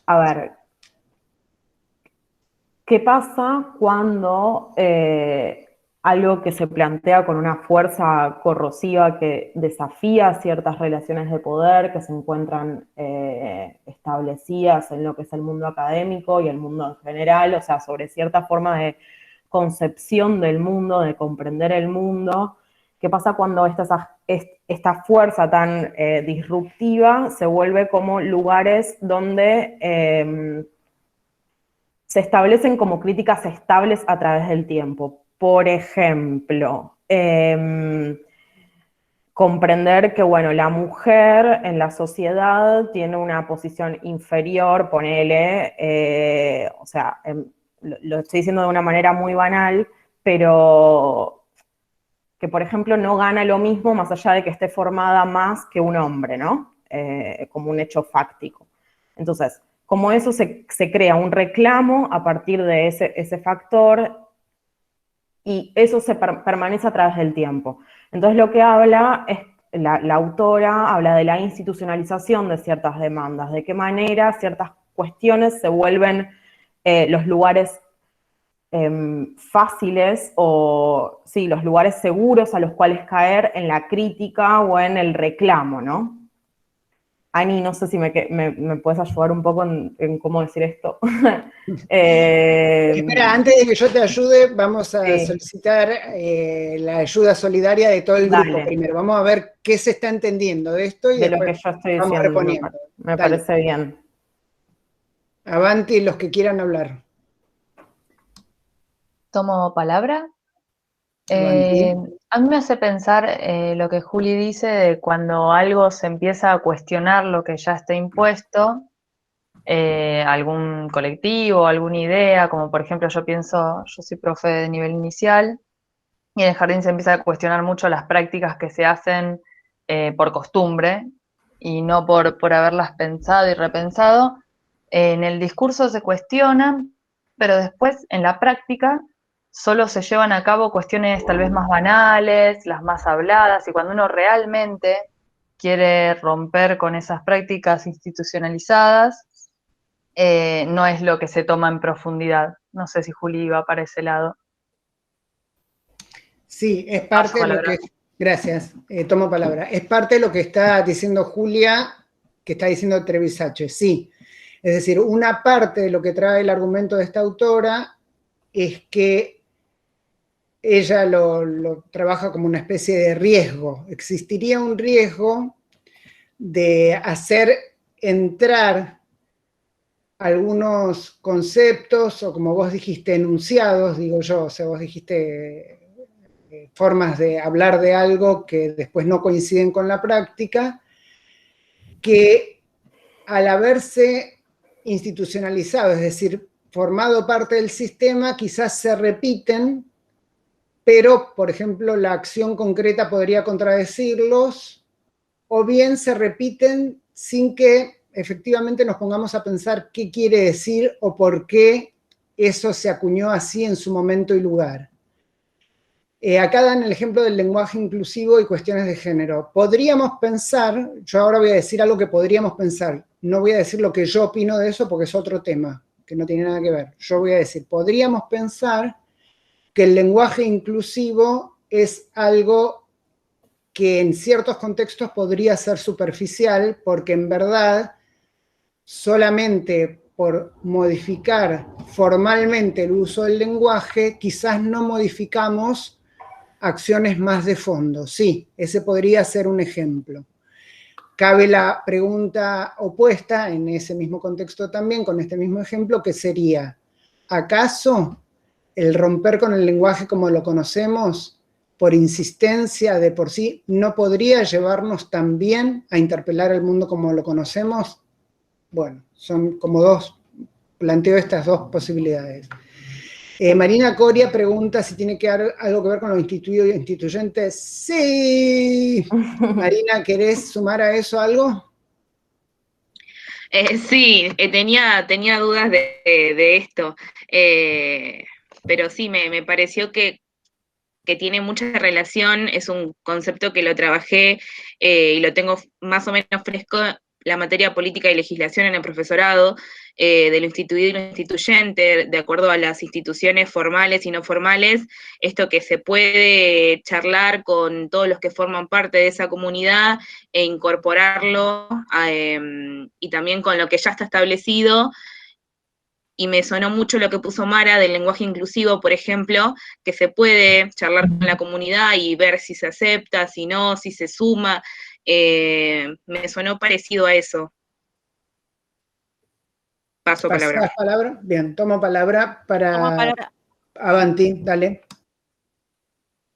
A ver, ¿qué pasa cuando algo que se plantea con una fuerza corrosiva que desafía ciertas relaciones de poder que se encuentran establecidas en lo que es el mundo académico y el mundo en general, o sea, sobre cierta forma de concepción del mundo, de comprender el mundo. ¿Qué pasa cuando esta fuerza tan disruptiva se vuelve como lugares donde se establecen como críticas estables a través del tiempo? Por ejemplo, comprender que, bueno, la mujer en la sociedad tiene una posición inferior, ponele, o sea, lo estoy diciendo de una manera muy banal, pero que, por ejemplo, no gana lo mismo más allá de que esté formada más que un hombre, ¿no? Como un hecho fáctico. Entonces, como eso se crea un reclamo a partir de ese factor, y eso se permanece a través del tiempo. Entonces lo que habla es, la autora habla de la institucionalización de ciertas demandas, de qué manera ciertas cuestiones se vuelven los lugares fáciles o, sí, los lugares seguros a los cuales caer en la crítica o en el reclamo, ¿no? Ani, no sé si me puedes ayudar un poco en cómo decir esto. Espera, antes de que yo te ayude, vamos a Sí. solicitar la ayuda solidaria de todo el grupo Dale. primero. Vamos a ver qué se está entendiendo de esto y De lo que después yo estoy vamos diciendo, reponiendo. me Dale. parece bien. Avanti los que quieran hablar. Tomo palabra. Avanti. A mí me hace pensar lo que Juli dice de cuando algo se empieza a cuestionar lo que ya está impuesto, algún colectivo, alguna idea, como por ejemplo yo soy profe de nivel inicial, y en el jardín se empieza a cuestionar mucho las prácticas que se hacen por costumbre y no por haberlas pensado y repensado. En el discurso se cuestionan, pero después en la práctica solo se llevan a cabo cuestiones tal vez más banales, las más habladas, y cuando uno realmente quiere romper con esas prácticas institucionalizadas, no es lo que se toma en profundidad. No sé si Juli iba para ese lado. Sí, es parte de lo que... Gracias, tomo palabra. Es parte de lo que está diciendo Julia, que está diciendo Trevisache, sí. Es decir, una parte de lo que trae el argumento de esta autora es que ella lo trabaja como una especie de riesgo. Existiría un riesgo de hacer entrar algunos conceptos, o como vos dijiste, enunciados, digo yo, o sea, vos dijiste formas de hablar de algo que después no coinciden con la práctica, que al haberse institucionalizado, es decir, formado parte del sistema, quizás se repiten, pero, por ejemplo, la acción concreta podría contradecirlos, o bien se repiten sin que efectivamente nos pongamos a pensar qué quiere decir o por qué eso se acuñó así en su momento y lugar. Acá dan el ejemplo del lenguaje inclusivo y cuestiones de género. Podríamos pensar, yo ahora voy a decir algo que podríamos pensar, no voy a decir lo que yo opino de eso porque es otro tema, que no tiene nada que ver. Yo voy a decir, podríamos pensar que el lenguaje inclusivo es algo que en ciertos contextos podría ser superficial, porque en verdad solamente por modificar formalmente el uso del lenguaje, quizás no modificamos acciones más de fondo. Sí, ese podría ser un ejemplo. Cabe la pregunta opuesta en ese mismo contexto también, con este mismo ejemplo, que sería, ¿acaso el romper con el lenguaje como lo conocemos, por insistencia de por sí, no podría llevarnos también a interpelar el mundo como lo conocemos? Bueno, son como planteo estas dos posibilidades. Marina Coria pregunta si tiene algo que ver con lo instituido y instituyente. Sí. Marina, ¿querés sumar a eso algo? Sí, tenía dudas de esto, pero sí, me pareció que tiene mucha relación, es un concepto que lo trabajé y lo tengo más o menos la materia política y legislación en el profesorado, de lo instituido y lo instituyente, de acuerdo a las instituciones formales y no formales, esto que se puede charlar con todos los que forman parte de esa comunidad e incorporarlo y también con lo que ya está establecido. Y me sonó mucho lo que puso Mara del lenguaje inclusivo, por ejemplo, que se puede charlar con la comunidad y ver si se acepta, si no, si se suma. Me sonó parecido a eso. Paso palabra. ¿Pasás palabra? Bien, tomo palabra para Avanti, dale.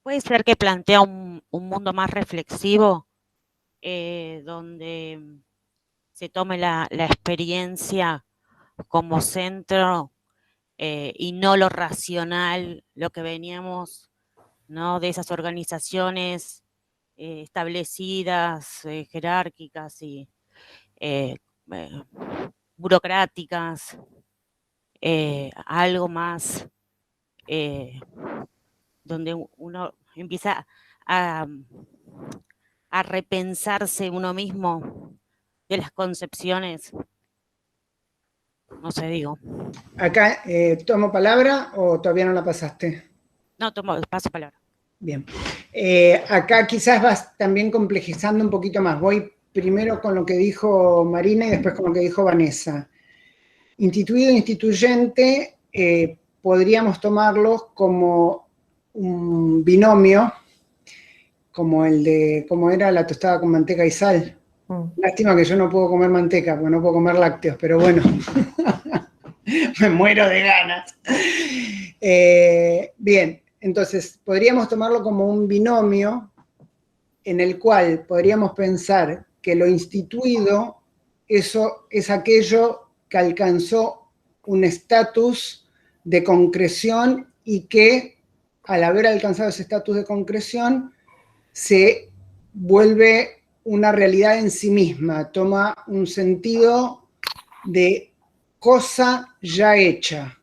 Puede ser que plantea un mundo más reflexivo, donde se tome la experiencia como centro y no lo racional, lo que veníamos, ¿no?, de esas organizaciones establecidas, jerárquicas y burocráticas, algo más donde uno empieza a repensarse uno mismo de las concepciones. No sé, digo. Acá, ¿tomo palabra o todavía no la pasaste? No, paso palabra. Bien. Acá quizás vas también complejizando un poquito más. Voy primero con lo que dijo Marina y después con lo que dijo Vanessa. Instituido e instituyente, podríamos tomarlos como un binomio, como el de, como era la tostada con manteca y sal. Lástima que yo no puedo comer manteca, porque no puedo comer lácteos, pero bueno, me muero de ganas. Bien, entonces podríamos tomarlo como un binomio en el cual podríamos pensar que lo instituido, eso es aquello que alcanzó un estatus de concreción y que al haber alcanzado ese estatus de concreción se vuelve una realidad en sí misma, toma un sentido de cosa ya hecha.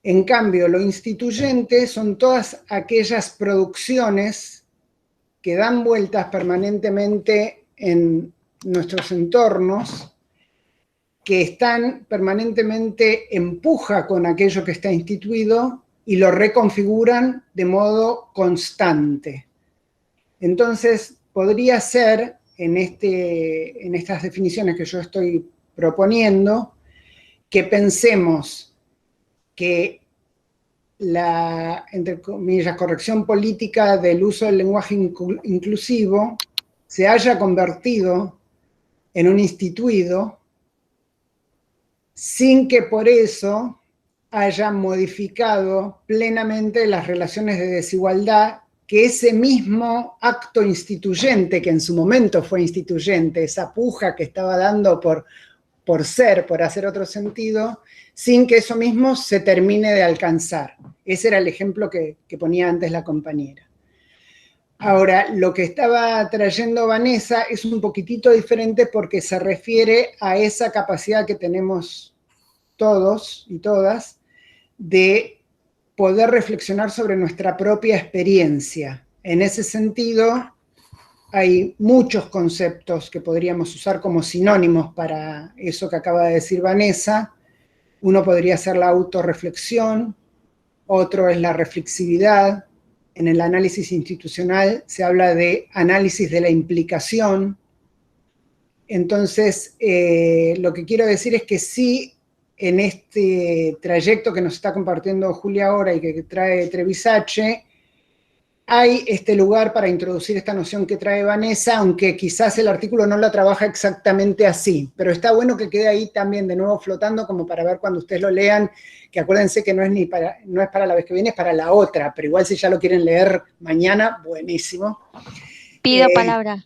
En cambio, lo instituyente son todas aquellas producciones que dan vueltas permanentemente en nuestros entornos, que están permanentemente en puja con aquello que está instituido y lo reconfiguran de modo constante. Entonces, podría ser, en estas definiciones que yo estoy proponiendo, que pensemos que la, entre comillas, corrección política del uso del lenguaje inclusivo se haya convertido en un instituido sin que por eso haya modificado plenamente las relaciones de desigualdad que ese mismo acto instituyente, que en su momento fue instituyente, esa puja que estaba dando por hacer otro sentido, sin que eso mismo se termine de alcanzar. Ese era el ejemplo que ponía antes la compañera. Ahora, lo que estaba trayendo Vanessa es un poquitito diferente porque se refiere a esa capacidad que tenemos todos y todas de poder reflexionar sobre nuestra propia experiencia. En ese sentido, hay muchos conceptos que podríamos usar como sinónimos para eso que acaba de decir Vanessa. Uno podría ser la autorreflexión, otro es la reflexividad. En el análisis institucional se habla de análisis de la implicación. Entonces, lo que quiero decir es que sí, en este trayecto que nos está compartiendo Julia ahora y que trae Trevisace, hay este lugar para introducir esta noción que trae Vanessa, aunque quizás el artículo no la trabaja exactamente así, pero está bueno que quede ahí también de nuevo flotando como para ver cuando ustedes lo lean, que acuérdense que no es para la vez que viene, es para la otra, pero igual si ya lo quieren leer mañana, buenísimo. Pido palabra.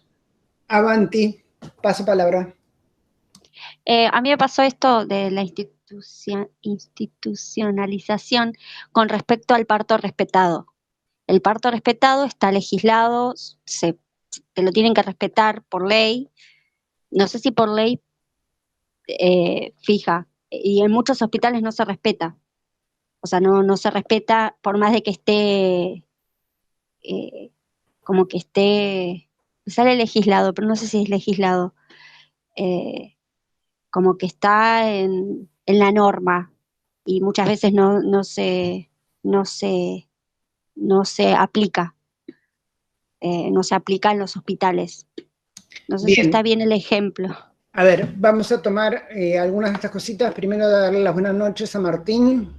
Avanti, paso palabra. A mí me pasó esto de la institucionalización con respecto al parto respetado. El parto respetado está legislado, te lo tienen que respetar por ley, no sé si por ley fija, y en muchos hospitales no se respeta. O sea, no se respeta por más de que esté, como que esté, sale legislado, pero no sé si es legislado. como que está en la norma y muchas veces no se aplica. No se aplica en los hospitales. No sé si está bien el ejemplo. A ver, vamos a tomar algunas de estas cositas. Primero darle las buenas noches a Martín.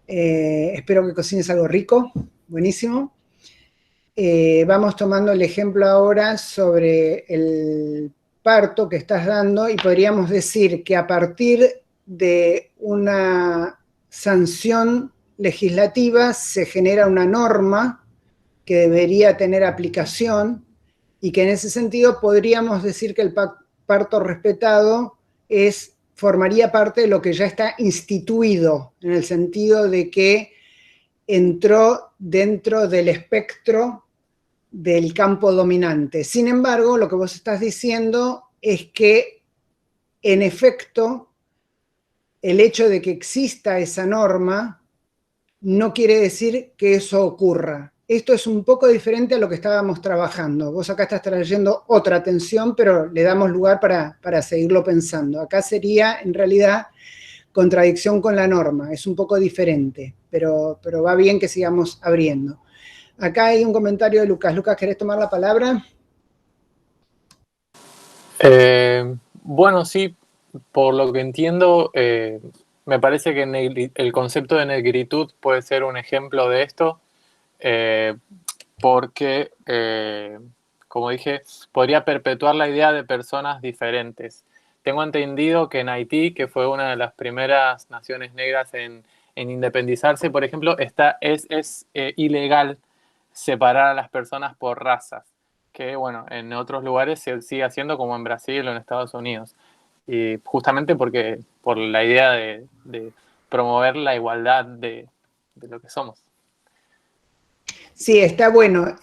Espero que cocines algo rico, buenísimo. Vamos tomando el ejemplo ahora sobre el parto que estás dando y podríamos decir que a partir de una sanción legislativa se genera una norma que debería tener aplicación y que en ese sentido podríamos decir que el parto respetado formaría parte de lo que ya está instituido, en el sentido de que entró dentro del espectro del campo dominante. Sin embargo, lo que vos estás diciendo es que, en efecto, el hecho de que exista esa norma no quiere decir que eso ocurra. Esto es un poco diferente a lo que estábamos trabajando. Vos acá estás trayendo otra atención, pero le damos lugar para seguirlo pensando. Acá sería, en realidad, contradicción con la norma. Es un poco diferente, pero va bien que sigamos abriendo. Acá hay un comentario de Lucas. Lucas, ¿querés tomar la palabra? Bueno, sí, por lo que entiendo, me parece que el concepto de negritud puede ser un ejemplo de esto, porque, como dije, podría perpetuar la idea de personas diferentes. Tengo entendido que en Haití, que fue una de las primeras naciones negras en independizarse, por ejemplo, es ilegal separar a las personas por razas, que bueno, en otros lugares se sigue haciendo, como en Brasil o en Estados Unidos, y justamente por la idea de promover la igualdad de lo que somos. Sí, está bueno.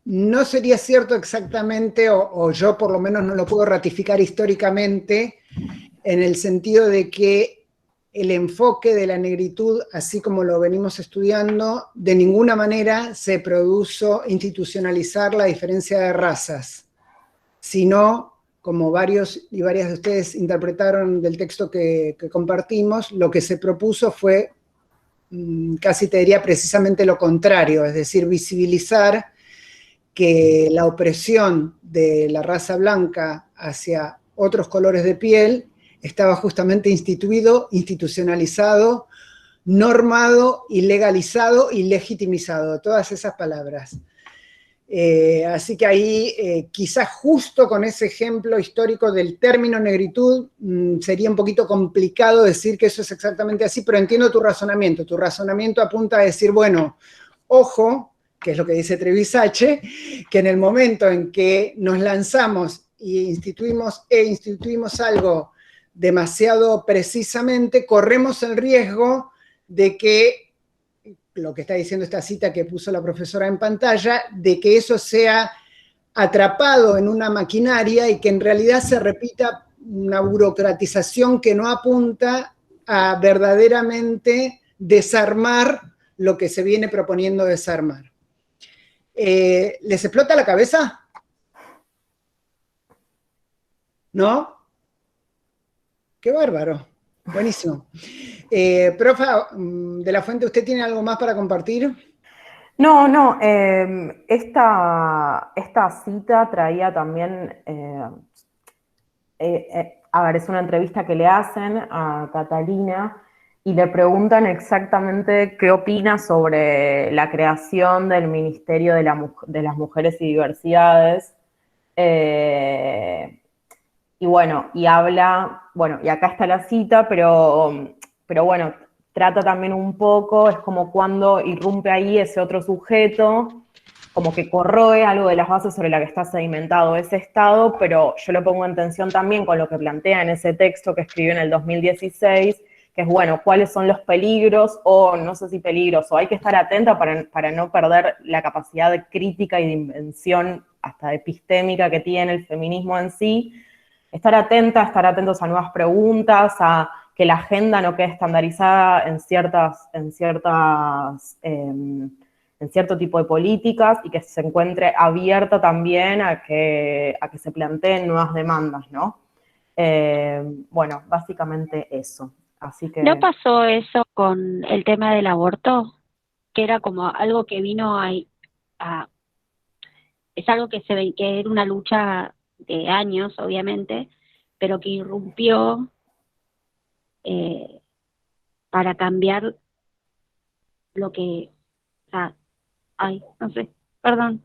No sería cierto exactamente, o yo por lo menos no lo puedo ratificar históricamente, en el sentido de que el enfoque de la negritud, así como lo venimos estudiando, de ninguna manera se produjo institucionalizar la diferencia de razas, sino, como varios y varias de ustedes interpretaron del texto que compartimos, lo que se propuso fue, casi te diría precisamente lo contrario, es decir, visibilizar que la opresión de la raza blanca hacia otros colores de piel estaba justamente institucionalizado, normado y legalizado y legitimizado, todas esas palabras. Así que ahí quizás justo con ese ejemplo histórico del término negritud sería un poquito complicado decir que eso es exactamente así, pero entiendo tu razonamiento. Tu razonamiento apunta a decir, bueno, ojo, que es lo que dice Trevisache, que en el momento en que nos lanzamos e instituimos algo demasiado precisamente, corremos el riesgo de que, lo que está diciendo esta cita que puso la profesora en pantalla, de que eso sea atrapado en una maquinaria y que en realidad se repita una burocratización que no apunta a verdaderamente desarmar lo que se viene proponiendo desarmar. ¿Les explota la cabeza? ¿No? ¡Qué bárbaro! Buenísimo. Profa de la Fuente, ¿usted tiene algo más para compartir? No, esta cita traía también, a ver, es una entrevista que le hacen a Catalina y le preguntan exactamente qué opina sobre la creación del Ministerio de las Mujeres y Diversidades. Y bueno, y habla, bueno, y acá está la cita, pero bueno, trata también un poco, es como cuando irrumpe ahí ese otro sujeto, como que corroe algo de las bases sobre la que está sedimentado ese Estado, pero yo lo pongo en tensión también con lo que plantea en ese texto que escribió en el 2016, que es, bueno, cuáles son los peligros, o no sé si peligros, o hay que estar atenta para no perder la capacidad de crítica y de invención, hasta epistémica, que tiene el feminismo en sí. Estar atentos a nuevas preguntas, a que la agenda no quede estandarizada en ciertas cierto tipo de políticas y que se encuentre abierta también a que se planteen nuevas demandas, ¿no? Bueno, básicamente eso. Así que... ¿No pasó eso con el tema del aborto? Que era como algo que vino es algo que se ve que era una lucha de años, obviamente, pero que irrumpió para cambiar lo que, o sea, ay, no sé, perdón.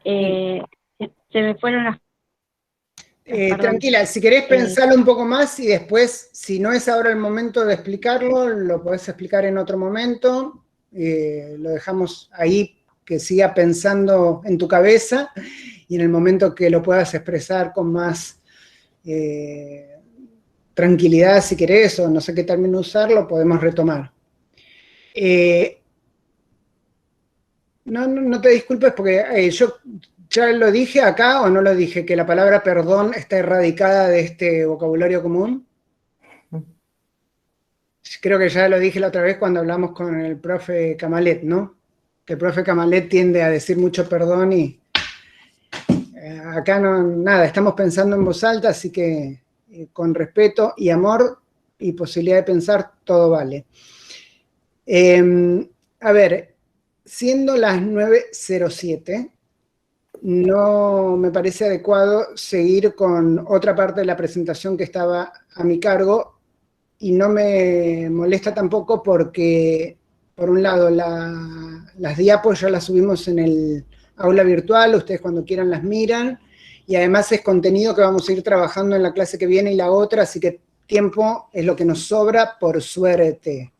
Se me fueron las... Tranquila, si querés pensarlo un poco más y después, si no es ahora el momento de explicarlo, lo podés explicar en otro momento, lo dejamos ahí que siga pensando en tu cabeza y en el momento que lo puedas expresar con más tranquilidad, si querés, o no sé qué término usarlo, podemos retomar. No te disculpes porque yo ya lo dije acá o no lo dije, que la palabra perdón está erradicada de este vocabulario común. Creo que ya lo dije la otra vez cuando hablamos con el profe Camalet, ¿no? Que el profe Camalet tiende a decir mucho perdón y acá no, nada, estamos pensando en voz alta, así que con respeto y amor y posibilidad de pensar, todo vale. A ver, siendo las 9:07, no me parece adecuado seguir con otra parte de la presentación que estaba a mi cargo y no me molesta tampoco porque, por un lado, las diapos ya las subimos en el aula virtual, ustedes cuando quieran las miran, y además es contenido que vamos a ir trabajando en la clase que viene y la otra, así que tiempo es lo que nos sobra, por suerte.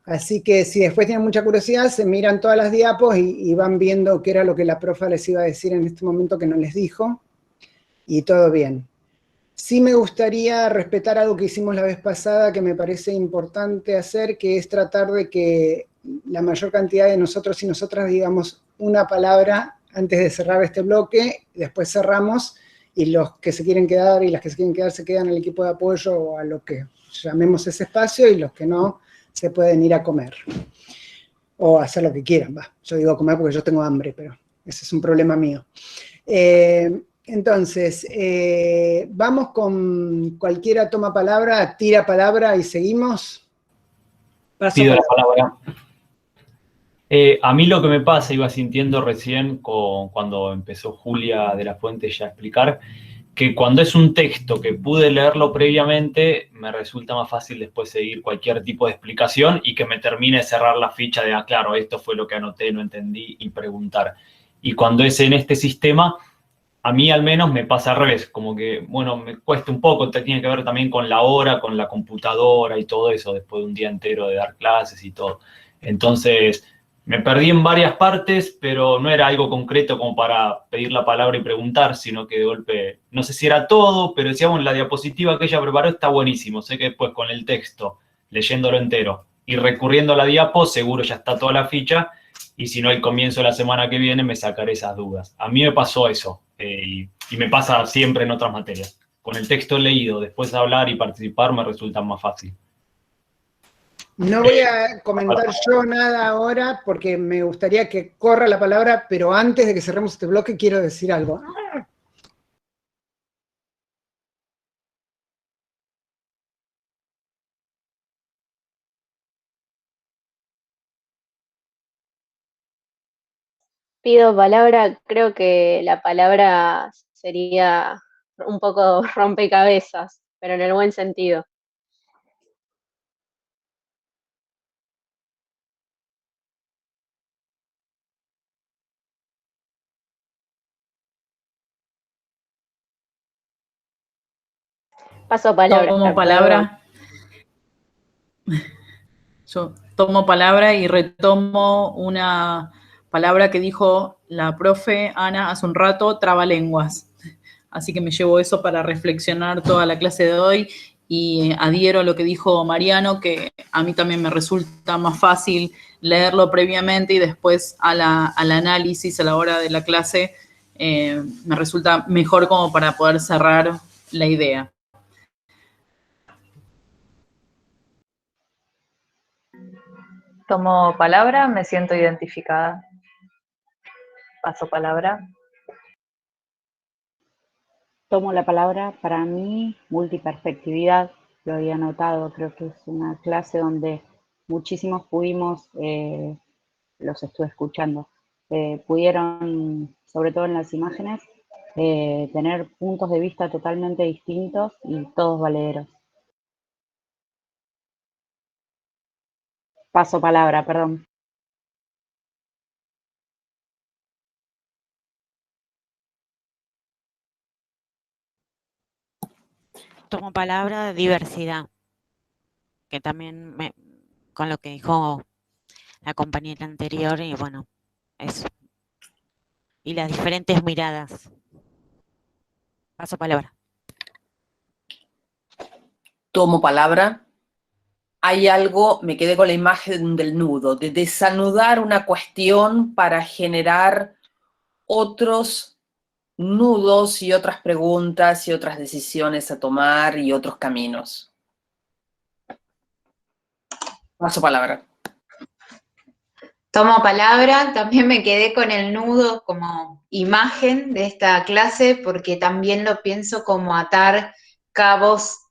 Así que si después tienen mucha curiosidad, se miran todas las diapos y van viendo qué era lo que la profa les iba a decir en este momento que no les dijo, y todo bien. Sí me gustaría respetar algo que hicimos la vez pasada, que me parece importante hacer, que es tratar de que la mayor cantidad de nosotros y nosotras digamos una palabra antes de cerrar este bloque, después cerramos, y los que se quieren quedar y las que se quieren quedar se quedan al equipo de apoyo o a lo que llamemos ese espacio, y los que no se pueden ir a comer o hacer lo que quieran. Va. Yo digo comer porque yo tengo hambre, pero ese es un problema mío. Entonces, vamos con cualquiera toma palabra, tira palabra y seguimos. Pido la palabra. A mí lo que me pasa, iba sintiendo recién cuando empezó Julia de la Fuente ya a explicar, que cuando es un texto que pude leerlo previamente, me resulta más fácil después seguir cualquier tipo de explicación y que me termine de cerrar la ficha de, claro, esto fue lo que anoté, no entendí, y preguntar. Y cuando es en este sistema, a mí al menos me pasa al revés, como que, bueno, me cuesta un poco, tiene que ver también con la hora, con la computadora y todo eso, después de un día entero de dar clases y todo. Entonces, me perdí en varias partes, pero no era algo concreto como para pedir la palabra y preguntar, sino que de golpe, no sé si era todo, pero decíamos, la diapositiva que ella preparó está buenísimo. Sé que después con el texto, leyéndolo entero y recurriendo a la diapo, seguro ya está toda la ficha, y si no, el comienzo de la semana que viene me sacaré esas dudas. A mí me pasó eso, y me pasa siempre en otras materias. Con el texto leído, después hablar y participar me resulta más fácil. No voy a comentar yo nada ahora porque me gustaría que corra la palabra, pero antes de que cerremos este bloque quiero decir algo. Pido palabra, creo que la palabra sería un poco rompecabezas, pero en el buen sentido. Paso palabra. Tomo palabra. Yo tomo palabra y retomo una palabra que dijo la profe Ana hace un rato, trabalenguas. Así que me llevo eso para reflexionar toda la clase de hoy y adhiero a lo que dijo Mariano, que a mí también me resulta más fácil leerlo previamente y después al análisis a la hora de la clase me resulta mejor como para poder cerrar la idea. Tomo palabra, me siento identificada. Paso palabra. Tomo la palabra. Para mí, multiperspectividad, lo había notado, creo que es una clase donde muchísimos pudimos, los estuve escuchando, pudieron, sobre todo en las imágenes, tener puntos de vista totalmente distintos y todos valederos. Paso palabra, perdón. Tomo palabra, diversidad, que también con lo que dijo la compañera anterior, y bueno, eso. Y las diferentes miradas. Paso palabra. Tomo palabra. Hay algo, me quedé con la imagen del nudo, de desanudar una cuestión para generar otros nudos y otras preguntas y otras decisiones a tomar y otros caminos. Paso palabra. Tomo palabra, también me quedé con el nudo como imagen de esta clase porque también lo pienso como atar cabos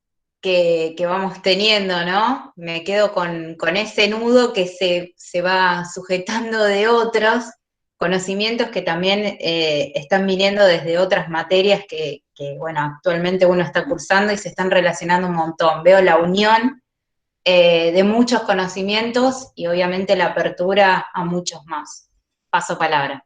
que vamos teniendo, ¿no? Me quedo con ese nudo que se va sujetando de otros conocimientos que también están viniendo desde otras materias que, bueno, actualmente uno está cursando y se están relacionando un montón. Veo la unión de muchos conocimientos y obviamente la apertura a muchos más. Paso palabra.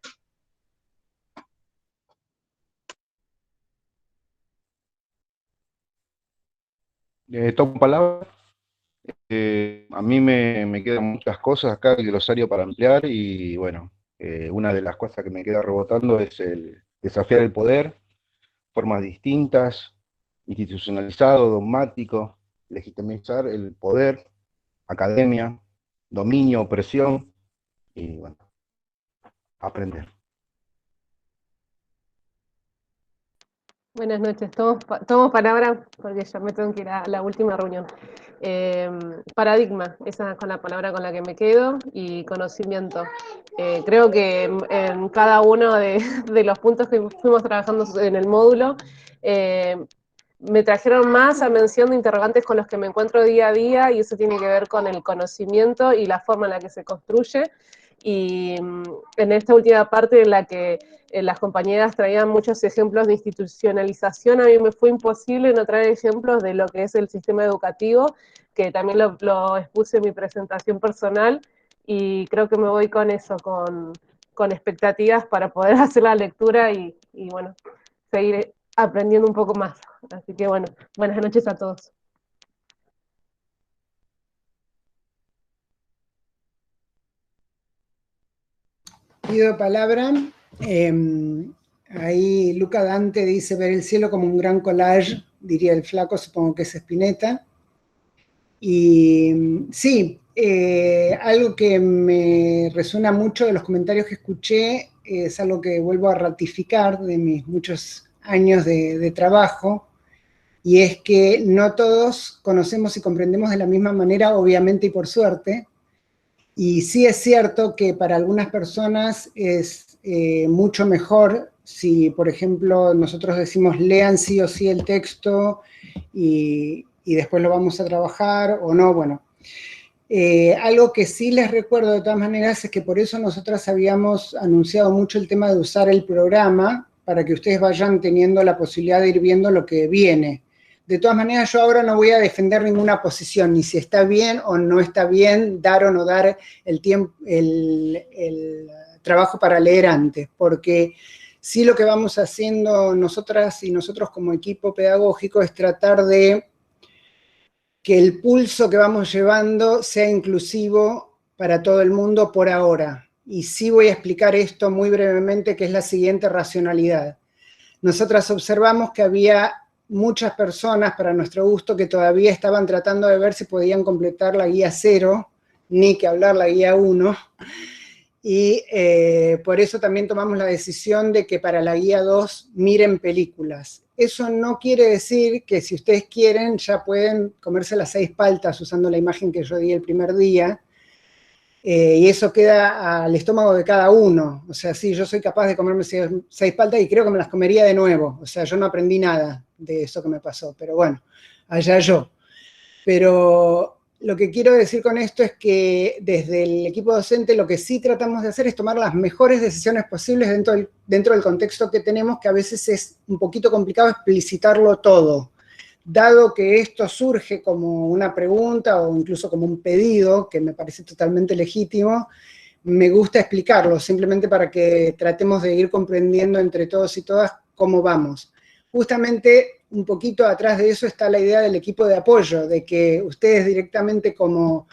Tomo palabra. A mí me quedan muchas cosas acá, el glosario para ampliar, y bueno, una de las cosas que me queda rebotando es el desafiar el poder, formas distintas, institucionalizado, dogmático, legitimizar el poder, academia, dominio, opresión, y bueno, aprender. Buenas noches, tomo palabra porque ya me tengo que ir a la última reunión. Paradigma, esa es con la palabra con la que me quedo, y conocimiento. Creo que en cada uno de los puntos que fuimos trabajando en el módulo, me trajeron más a mención de interrogantes con los que me encuentro día a día, y eso tiene que ver con el conocimiento y la forma en la que se construye. Y en esta última parte en la que las compañeras traían muchos ejemplos de institucionalización, a mí me fue imposible no traer ejemplos de lo que es el sistema educativo, que también lo expuse en mi presentación personal, y creo que me voy con eso, con expectativas para poder hacer la lectura y bueno, seguir aprendiendo un poco más. Así que bueno, buenas noches a todos. Pido palabra. Ahí Luca Dante dice ver el cielo como un gran collage, diría el flaco, supongo que es Spinetta. Y sí, algo que me resuena mucho de los comentarios que escuché, es algo que vuelvo a ratificar de mis muchos años de trabajo, y es que no todos conocemos y comprendemos de la misma manera, obviamente y por suerte. Y sí es cierto que para algunas personas es mucho mejor si, por ejemplo, nosotros decimos lean sí o sí el texto y después lo vamos a trabajar o no, bueno. Algo que sí les recuerdo de todas maneras es que por eso nosotras habíamos anunciado mucho el tema de usar el programa para que ustedes vayan teniendo la posibilidad de ir viendo lo que viene. De todas maneras, yo ahora no voy a defender ninguna posición, ni si está bien o no está bien dar o no dar el trabajo para leer antes, porque sí lo que vamos haciendo nosotras y nosotros como equipo pedagógico es tratar de que el pulso que vamos llevando sea inclusivo para todo el mundo por ahora. Y sí voy a explicar esto muy brevemente, que es la siguiente racionalidad. Nosotras observamos que había muchas personas, para nuestro gusto, que todavía estaban tratando de ver si podían completar la guía 0, ni que hablar la guía 1, y por eso también tomamos la decisión de que para la guía 2 miren películas. Eso no quiere decir que si ustedes quieren ya pueden comerse las 6 paltas usando la imagen que yo di el primer día, Y eso queda al estómago de cada uno. O sea, sí, yo soy capaz de comerme 6 paltas y creo que me las comería de nuevo. O sea, yo no aprendí nada de eso que me pasó, pero bueno, allá yo. Pero lo que quiero decir con esto es que desde el equipo docente lo que sí tratamos de hacer es tomar las mejores decisiones posibles dentro del contexto que tenemos, que a veces es un poquito complicado explicitarlo todo. Dado que esto surge como una pregunta o incluso como un pedido, que me parece totalmente legítimo, me gusta explicarlo, simplemente para que tratemos de ir comprendiendo entre todos y todas cómo vamos. Justamente un poquito atrás de eso está la idea del equipo de apoyo, de que ustedes directamente como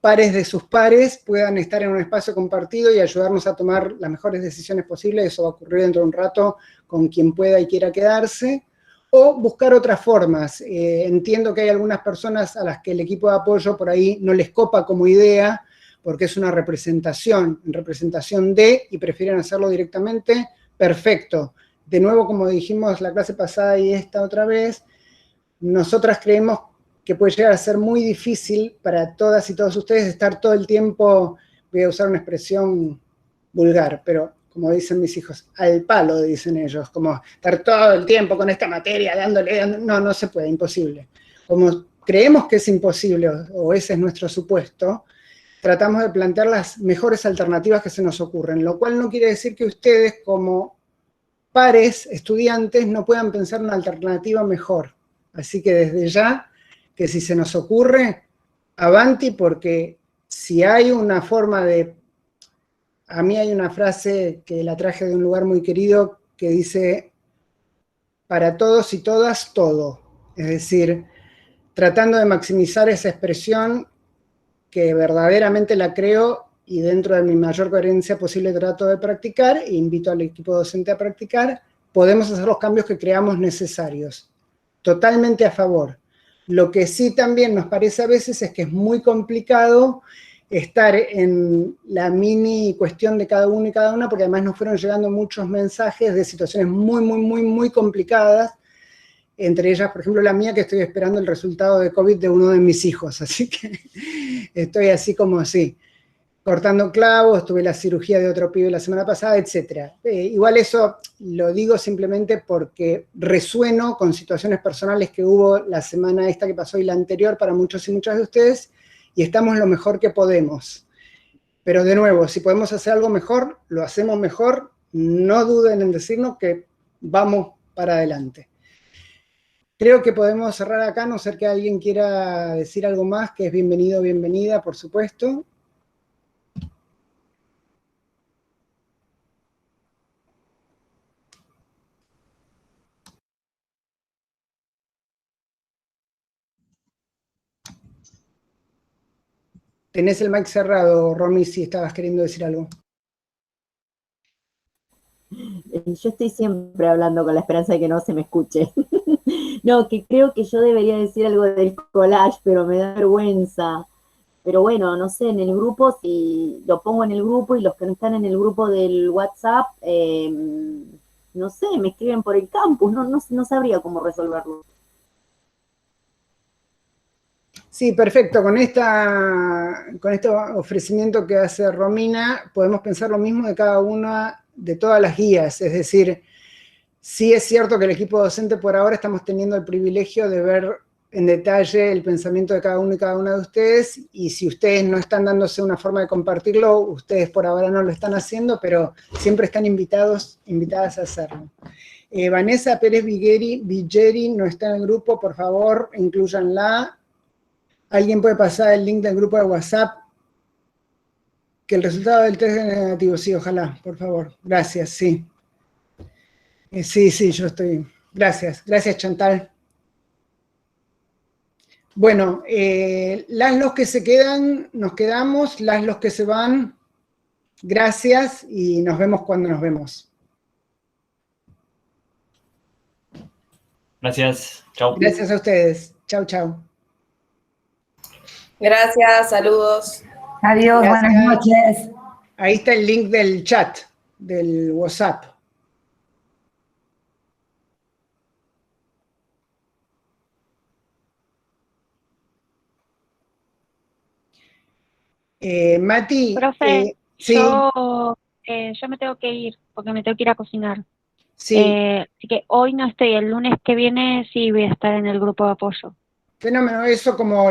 pares de sus pares puedan estar en un espacio compartido y ayudarnos a tomar las mejores decisiones posibles. Eso va a ocurrir dentro de un rato con quien pueda y quiera quedarse. O buscar otras formas. Entiendo que hay algunas personas a las que el equipo de apoyo por ahí no les copa como idea, porque es una representación de, y prefieren hacerlo directamente, perfecto. De nuevo, como dijimos la clase pasada y esta otra vez, nosotras creemos que puede llegar a ser muy difícil para todas y todos ustedes estar todo el tiempo, voy a usar una expresión vulgar, pero como dicen mis hijos, al palo, dicen ellos, como estar todo el tiempo con esta materia, dándole, no se puede, imposible. Como creemos que es imposible, o ese es nuestro supuesto, tratamos de plantear las mejores alternativas que se nos ocurren, lo cual no quiere decir que ustedes como pares, estudiantes, no puedan pensar una alternativa mejor. Así que desde ya, que si se nos ocurre, avanti, porque si hay una forma de... A mí hay una frase que la traje de un lugar muy querido que dice, para todos y todas, todo. Es decir, tratando de maximizar esa expresión que verdaderamente la creo y dentro de mi mayor coherencia posible trato de practicar, e invito al equipo docente a practicar, podemos hacer los cambios que creamos necesarios. Totalmente a favor. Lo que sí también nos parece a veces es que es muy complicado estar en la mini cuestión de cada uno y cada una, porque además nos fueron llegando muchos mensajes de situaciones muy complicadas, entre ellas, por ejemplo, la mía, que estoy esperando el resultado de COVID de uno de mis hijos, así que estoy así como así, cortando clavos, tuve la cirugía de otro pibe la semana pasada, etc. Igual eso lo digo simplemente porque resueno con situaciones personales que hubo la semana esta que pasó y la anterior para muchos y muchas de ustedes, y estamos lo mejor que podemos. Pero de nuevo, si podemos hacer algo mejor, lo hacemos mejor, no duden en decirnos que vamos para adelante. Creo que podemos cerrar acá, a no ser que alguien quiera decir algo más, que es bienvenido o bienvenida, por supuesto. Tenés el mic cerrado, Romy, si estabas queriendo decir algo. Yo estoy siempre hablando con la esperanza de que no se me escuche. No, que creo que yo debería decir algo del collage, pero me da vergüenza. Pero bueno, no sé, en el grupo, si lo pongo en el grupo y los que no están en el grupo del WhatsApp, no sé, me escriben por el campus, no sabría cómo resolverlo. Sí, perfecto. Con este ofrecimiento que hace Romina, podemos pensar lo mismo de cada una de todas las guías. Es decir, sí es cierto que el equipo docente por ahora estamos teniendo el privilegio de ver en detalle el pensamiento de cada uno y cada una de ustedes, y si ustedes no están dándose una forma de compartirlo, ustedes por ahora no lo están haciendo, pero siempre están invitadas a hacerlo. Vanessa Pérez Vigeri no está en el grupo, por favor, inclúyanla. ¿Alguien puede pasar el link del grupo de WhatsApp? Que el resultado del test es negativo, sí, ojalá, por favor. Gracias, sí. Sí, yo estoy. Gracias Chantal. Bueno, los que se quedan, nos quedamos, los que se van, gracias y nos vemos cuando nos vemos. Gracias, chao. Gracias a ustedes. Chau. Gracias, saludos. Adiós, Gracias. buenas noches. Ahí está el link del chat, del WhatsApp. Mati, Profe, sí, yo me tengo que ir, porque me tengo que ir a cocinar. sí, Así que hoy no estoy, el lunes que viene sí voy a estar en el grupo de apoyo. fenómeno, eso como